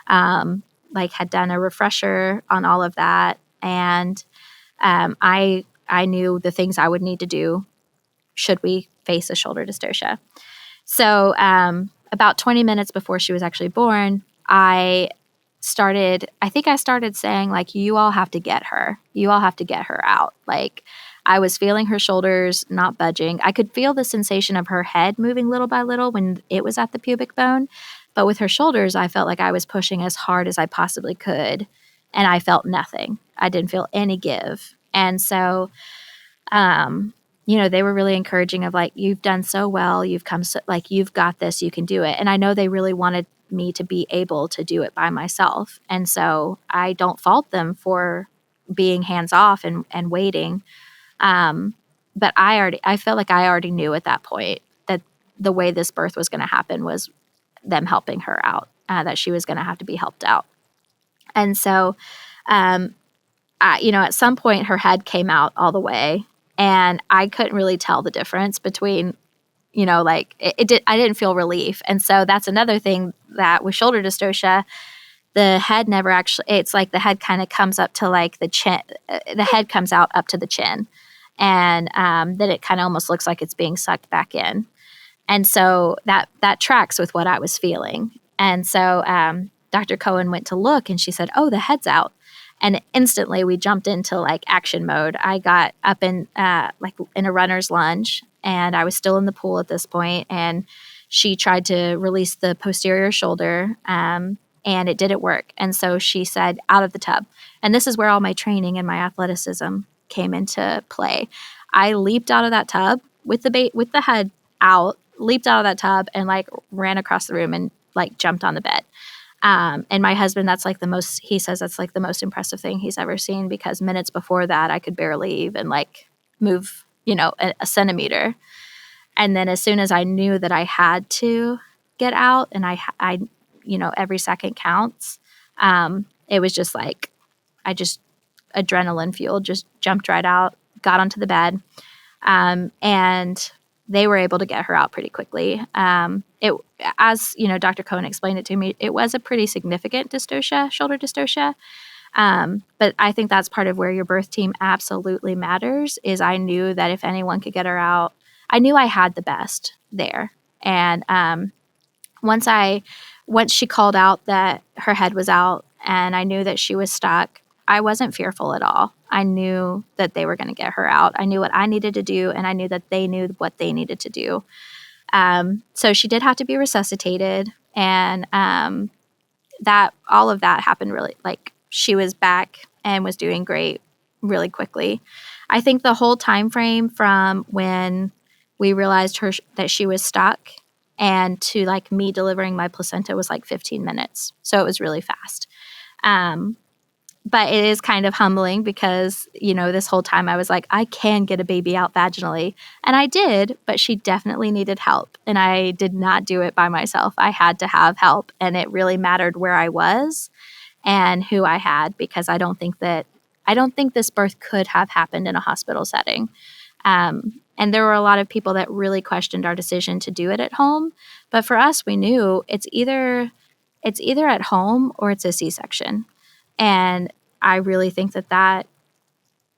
had done a refresher on all of that. And I knew the things I would need to do should we face a shoulder dystocia. So about 20 minutes before she was actually born, I I think I started saying, like, you all have to get her. You all have to get her out. Like, I was feeling her shoulders not budging. I could feel the sensation of her head moving little by little when it was at the pubic bone. But with her shoulders, I felt like I was pushing as hard as I possibly could. And I felt nothing. I didn't feel any give. And so, they were really encouraging of like, you've done so well. You've come so, like, you've got this, you can do it. And I know they really wanted me to be able to do it by myself. And so I don't fault them for being hands off and waiting. But I felt like I already knew at that point that the way this birth was going to happen was them helping her out, that she was going to have to be helped out. And so, at some point her head came out all the way, and I couldn't really tell the difference between, I didn't feel relief. And so that's another thing that with shoulder dystocia, the head never actually, it's like the head kind of comes up to like the chin, the head comes out up to the chin. And then it kind of almost looks like it's being sucked back in. And so that tracks with what I was feeling. And so Dr. Cohen went to look, and she said, "Oh, the head's out." And instantly we jumped into like action mode. I got up in in a runner's lunge, and I was still in the pool at this point. And she tried to release the posterior shoulder, and it didn't work. And so she said, "Out of the tub." And this is where all my training and my athleticism came into play. I leaped out of that tub with the head out, leaped out of that tub, and like ran across the room and like jumped on the bed. And my husband, he says that's like the most impressive thing he's ever seen, because minutes before that I could barely even like move, a centimeter. And then as soon as I knew that I had to get out, and I every second counts, it was just like, adrenaline fueled, just jumped right out, got onto the bed. And they were able to get her out pretty quickly. As Dr. Cohen explained it to me, it was a pretty significant dystocia, shoulder dystocia. But I think that's part of where your birth team absolutely matters, is I knew that if anyone could get her out, I knew I had the best there. And once she called out that her head was out and I knew that she was stuck, I wasn't fearful at all. I knew that they were going to get her out. I knew what I needed to do, and I knew that they knew what they needed to do. So she did have to be resuscitated, and that all of that happened really, like, she was back and was doing great really quickly. I think the whole time frame from when we realized that she was stuck and to like me delivering my placenta was like 15 minutes. So it was really fast. But it is kind of humbling because, this whole time I was like, I can get a baby out vaginally. And I did, but she definitely needed help. And I did not do it by myself. I had to have help. And it really mattered where I was and who I had, because I don't think this birth could have happened in a hospital setting. And there were a lot of people that really questioned our decision to do it at home. But for us, we knew it's either at home or it's a C-section. And I really think that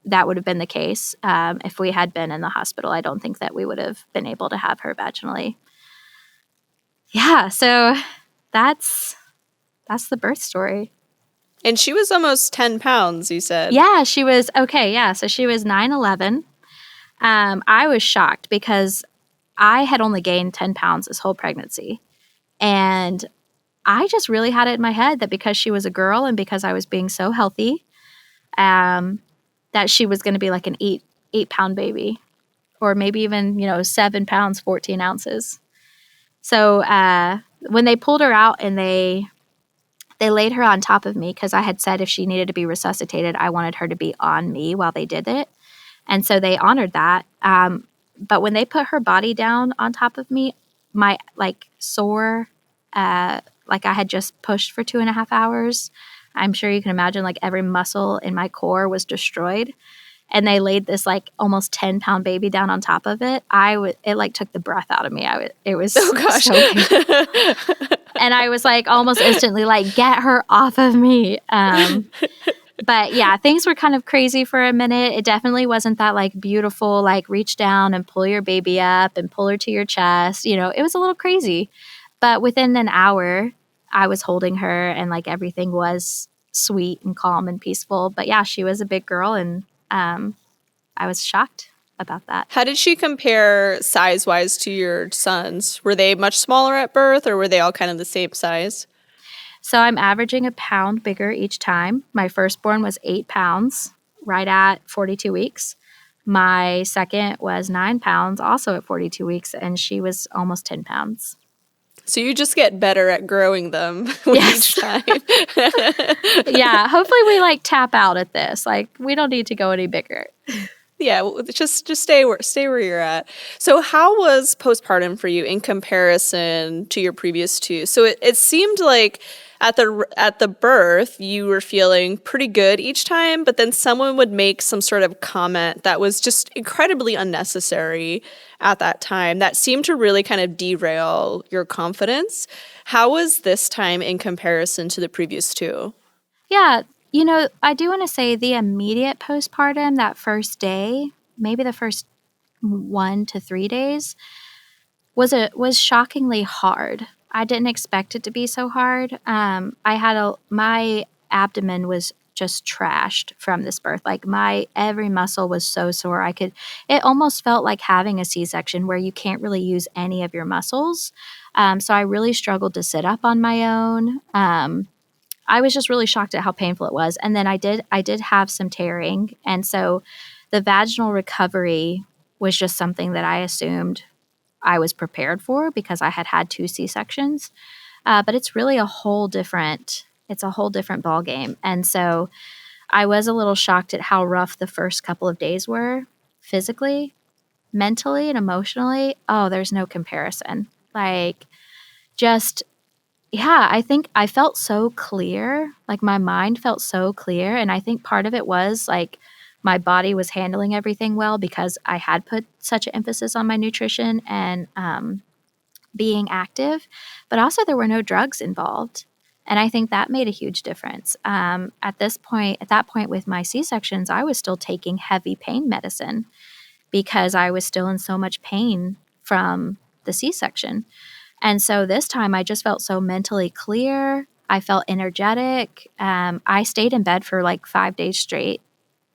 would have been the case. If we had been in the hospital, I don't think that we would have been able to have her vaginally. Yeah, so that's the birth story. And she was almost 10 pounds, you said. Yeah, she was, okay, yeah. So she was 9'11". I was shocked because I had only gained 10 pounds this whole pregnancy. And I just really had it in my head that because she was a girl and because I was being so healthy, that she was going to be like an 8-pound baby, or maybe even, 7 pounds, 14 ounces. So when they pulled her out and they laid her on top of me, because I had said if she needed to be resuscitated, I wanted her to be on me while they did it. And so they honored that. But when they put her body down on top of me, my sore, like I had just pushed for 2.5 hours. I'm sure you can imagine every muscle in my core was destroyed. And they laid this almost 10-pound baby down on top of it. It took the breath out of me. It was oh gosh. So and I was almost instantly get her off of me. But yeah, things were kind of crazy for a minute. It definitely wasn't that beautiful, reach down and pull your baby up and pull her to your chest. It was a little crazy. But within an hour, I was holding her and like everything was sweet and calm and peaceful. But yeah, she was a big girl, and I was shocked about that. How did she compare size-wise to your sons? Were they much smaller at birth, or were they all kind of the same size? So I'm averaging a pound bigger each time. My firstborn was 8 pounds, right at 42 weeks. My second was 9 pounds, also at 42 weeks, and she was almost 10 pounds. So you just get better at growing them Yes. each time. Yeah, hopefully we like tap out at this. Like we don't need to go any bigger. Yeah, just stay where you're at. So how was postpartum for you in comparison to your previous two? So it seemed like at the birth you were feeling pretty good each time, but then someone would make some sort of comment that was just incredibly unnecessary at that time that seemed to really kind of derail your confidence. How was this time in comparison to the previous two? Yeah, I do want to say the immediate postpartum, that first day, maybe the first 1 to 3 days, was shockingly hard. I didn't expect it to be so hard. My abdomen was just trashed from this birth. Like my every muscle was so sore. It almost felt like having a C-section where you can't really use any of your muscles. So I really struggled to sit up on my own. I was just really shocked at how painful it was. And then I did have some tearing. And so the vaginal recovery was just something that I assumed I was prepared for because I had had 2 C-sections. But it's really a whole different ball game. And so I was a little shocked at how rough the first couple of days were physically, mentally, and emotionally. Oh, there's no comparison. Like just yeah, I think I felt so clear, like my mind felt so clear. And I think part of it was like my body was handling everything well because I had put such an emphasis on my nutrition and being active, but also there were no drugs involved. And I think that made a huge difference. At that point with my C-sections, I was still taking heavy pain medicine because I was still in so much pain from the C-section. And so this time I just felt so mentally clear. I felt energetic. I stayed in bed for like 5 days straight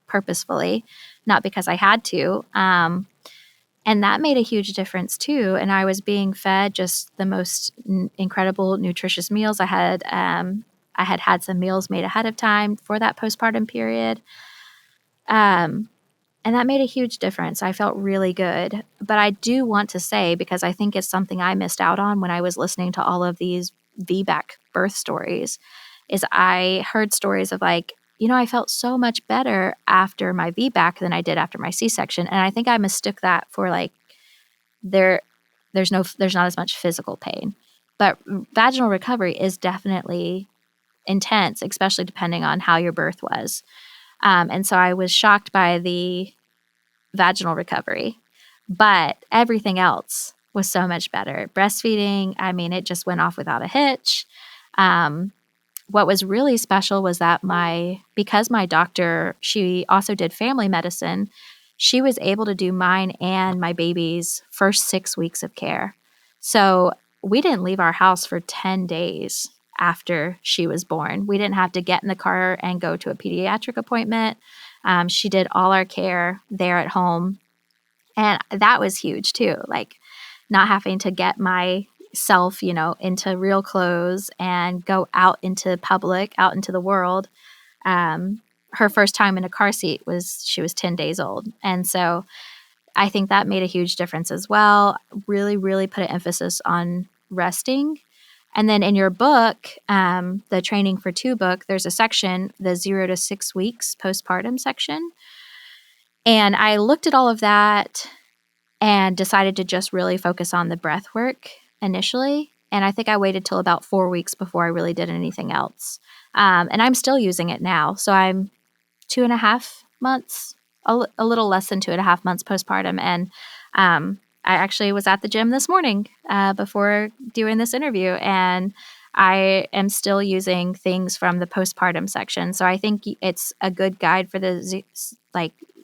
purposefully, not because I had to. And that made a huge difference too. And I was being fed just the most incredible nutritious meals. I had some meals made ahead of time for that postpartum period. And that made a huge difference. I felt really good. But I do want to say, because I think it's something I missed out on when I was listening to all of these VBAC birth stories, is I heard stories of like, I felt so much better after my VBAC than I did after my C-section. And I think I mistook that for like, there's not as much physical pain. But vaginal recovery is definitely intense, especially depending on how your birth was. And so I was shocked by the vaginal recovery, but everything else was so much better. Breastfeeding, I mean, it just went off without a hitch. What was really special was that because my doctor, she also did family medicine, she was able to do mine and my baby's first 6 weeks of care. So we didn't leave our house for 10 days after she was born. We didn't have to get in the car and go to a pediatric appointment. She did all our care there at home. And that was huge too. Like not having to get myself, into real clothes and go out into public, out into the world. Her first time in a car seat she was 10 days old. And so I think that made a huge difference as well. Really, really put an emphasis on resting. And then in your book, the Training for Two book, there's a section, the 0 to 6 weeks postpartum section. And I looked at all of that and decided to just really focus on the breath work initially. And I think I waited till about 4 weeks before I really did anything else. And I'm still using it now. So I'm 2.5 months, a little less than 2.5 months postpartum. And I actually was at the gym this morning before doing this interview, and I am still using things from the postpartum section. So I think it's a good guide for the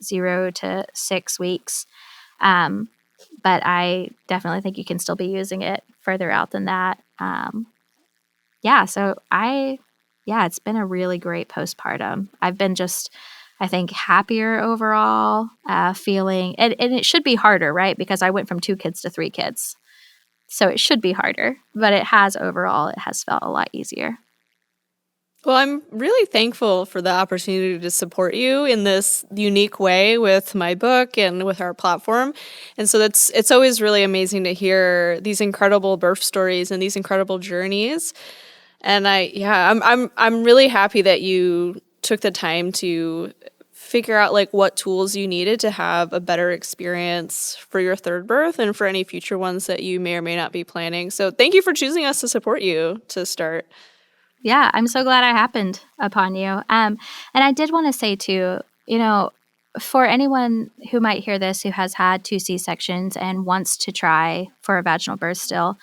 0 to 6 weeks. But I definitely think you can still be using it further out than that. It's been a really great postpartum. I've been just, I think, happier overall, feeling, and it should be harder, right? Because I went from 2 kids to 3 kids. So it should be harder, but it has felt a lot easier. Well, I'm really thankful for the opportunity to support you in this unique way with my book and with our platform. And so it's always really amazing to hear these incredible birth stories and these incredible journeys. And I'm really happy that you took the time to figure out like what tools you needed to have a better experience for your third birth and for any future ones that you may or may not be planning. So thank you for choosing us to support you to start. Yeah, I'm so glad I happened upon you. And I did want to say too, for anyone who might hear this who has had 2 C-sections and wants to try for a vaginal birth still,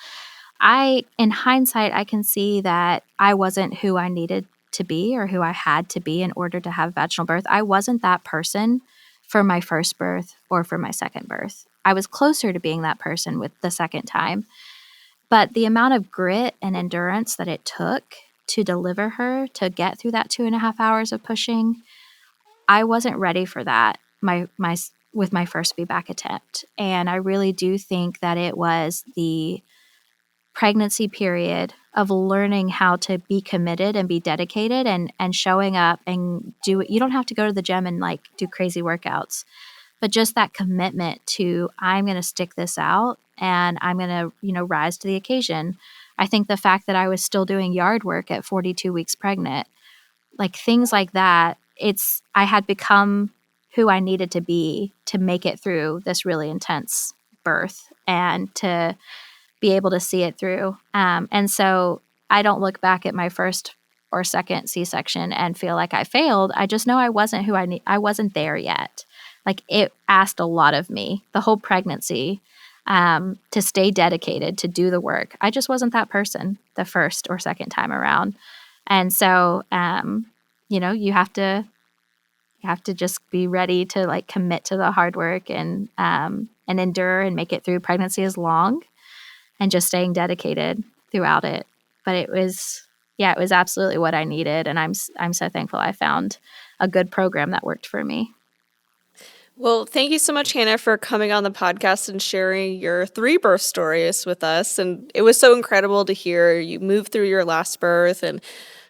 in hindsight, I can see that I wasn't who I needed to be or who I had to be in order to have vaginal birth. I wasn't that person for my first birth or for my second birth. I was closer to being that person with the second time. But the amount of grit and endurance that it took to deliver her, to get through that 2.5 hours of pushing, I wasn't ready for that with my first VBAC attempt. And I really do think that it was the pregnancy period of learning how to be committed and be dedicated and showing up and do it. You don't have to go to the gym and like do crazy workouts, but just that commitment to, I'm going to stick this out and I'm going to, rise to the occasion. I think the fact that I was still doing yard work at 42 weeks pregnant, like things like that, I had become who I needed to be to make it through this really intense birth and to be able to see it through. And so I don't look back at my first or second C-section and feel like I failed. I just know I wasn't who I wasn't there yet. Like it asked a lot of me, the whole pregnancy, to stay dedicated, to do the work. I just wasn't that person the first or second time around. And so, you have to just be ready to like commit to the hard work and endure and make it through. Pregnancy is long and just staying dedicated throughout it. But it was absolutely what I needed. And I'm so thankful I found a good program that worked for me. Well, thank you so much, Hanna, for coming on the podcast and sharing your 3 birth stories with us. And it was so incredible to hear you move through your last birth and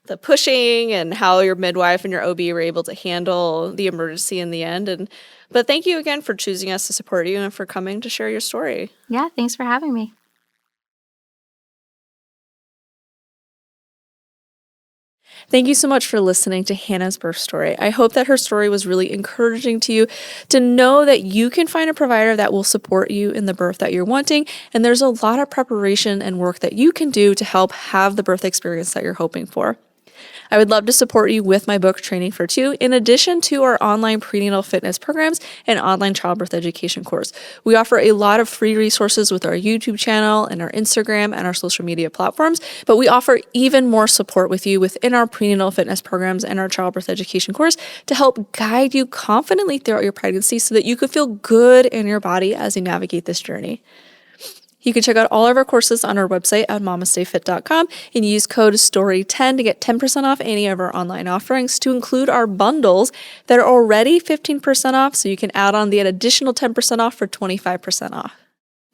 the pushing and how your midwife and your OB were able to handle the emergency in the end. But thank you again for choosing us to support you and for coming to share your story. Yeah, thanks for having me. Thank you so much for listening to Hanna's birth story. I hope that her story was really encouraging to you to know that you can find a provider that will support you in the birth that you're wanting. And there's a lot of preparation and work that you can do to help have the birth experience that you're hoping for. I would love to support you with my book, Training for Two, in addition to our online prenatal fitness programs and online childbirth education course. We offer a lot of free resources with our YouTube channel and our Instagram and our social media platforms, but we offer even more support with you within our prenatal fitness programs and our childbirth education course to help guide you confidently throughout your pregnancy so that you can feel good in your body as you navigate this journey. You can check out all of our courses on our website at MamasteFit.com and use code STORY10 to get 10% off any of our online offerings, to include our bundles that are already 15% off, so you can add on the additional 10% off for 25% off.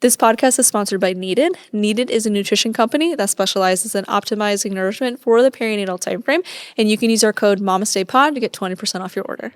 This podcast is sponsored by Needed. Needed is a nutrition company that specializes in optimizing nourishment for the perinatal timeframe, and you can use our code MamastePod to get 20% off your order.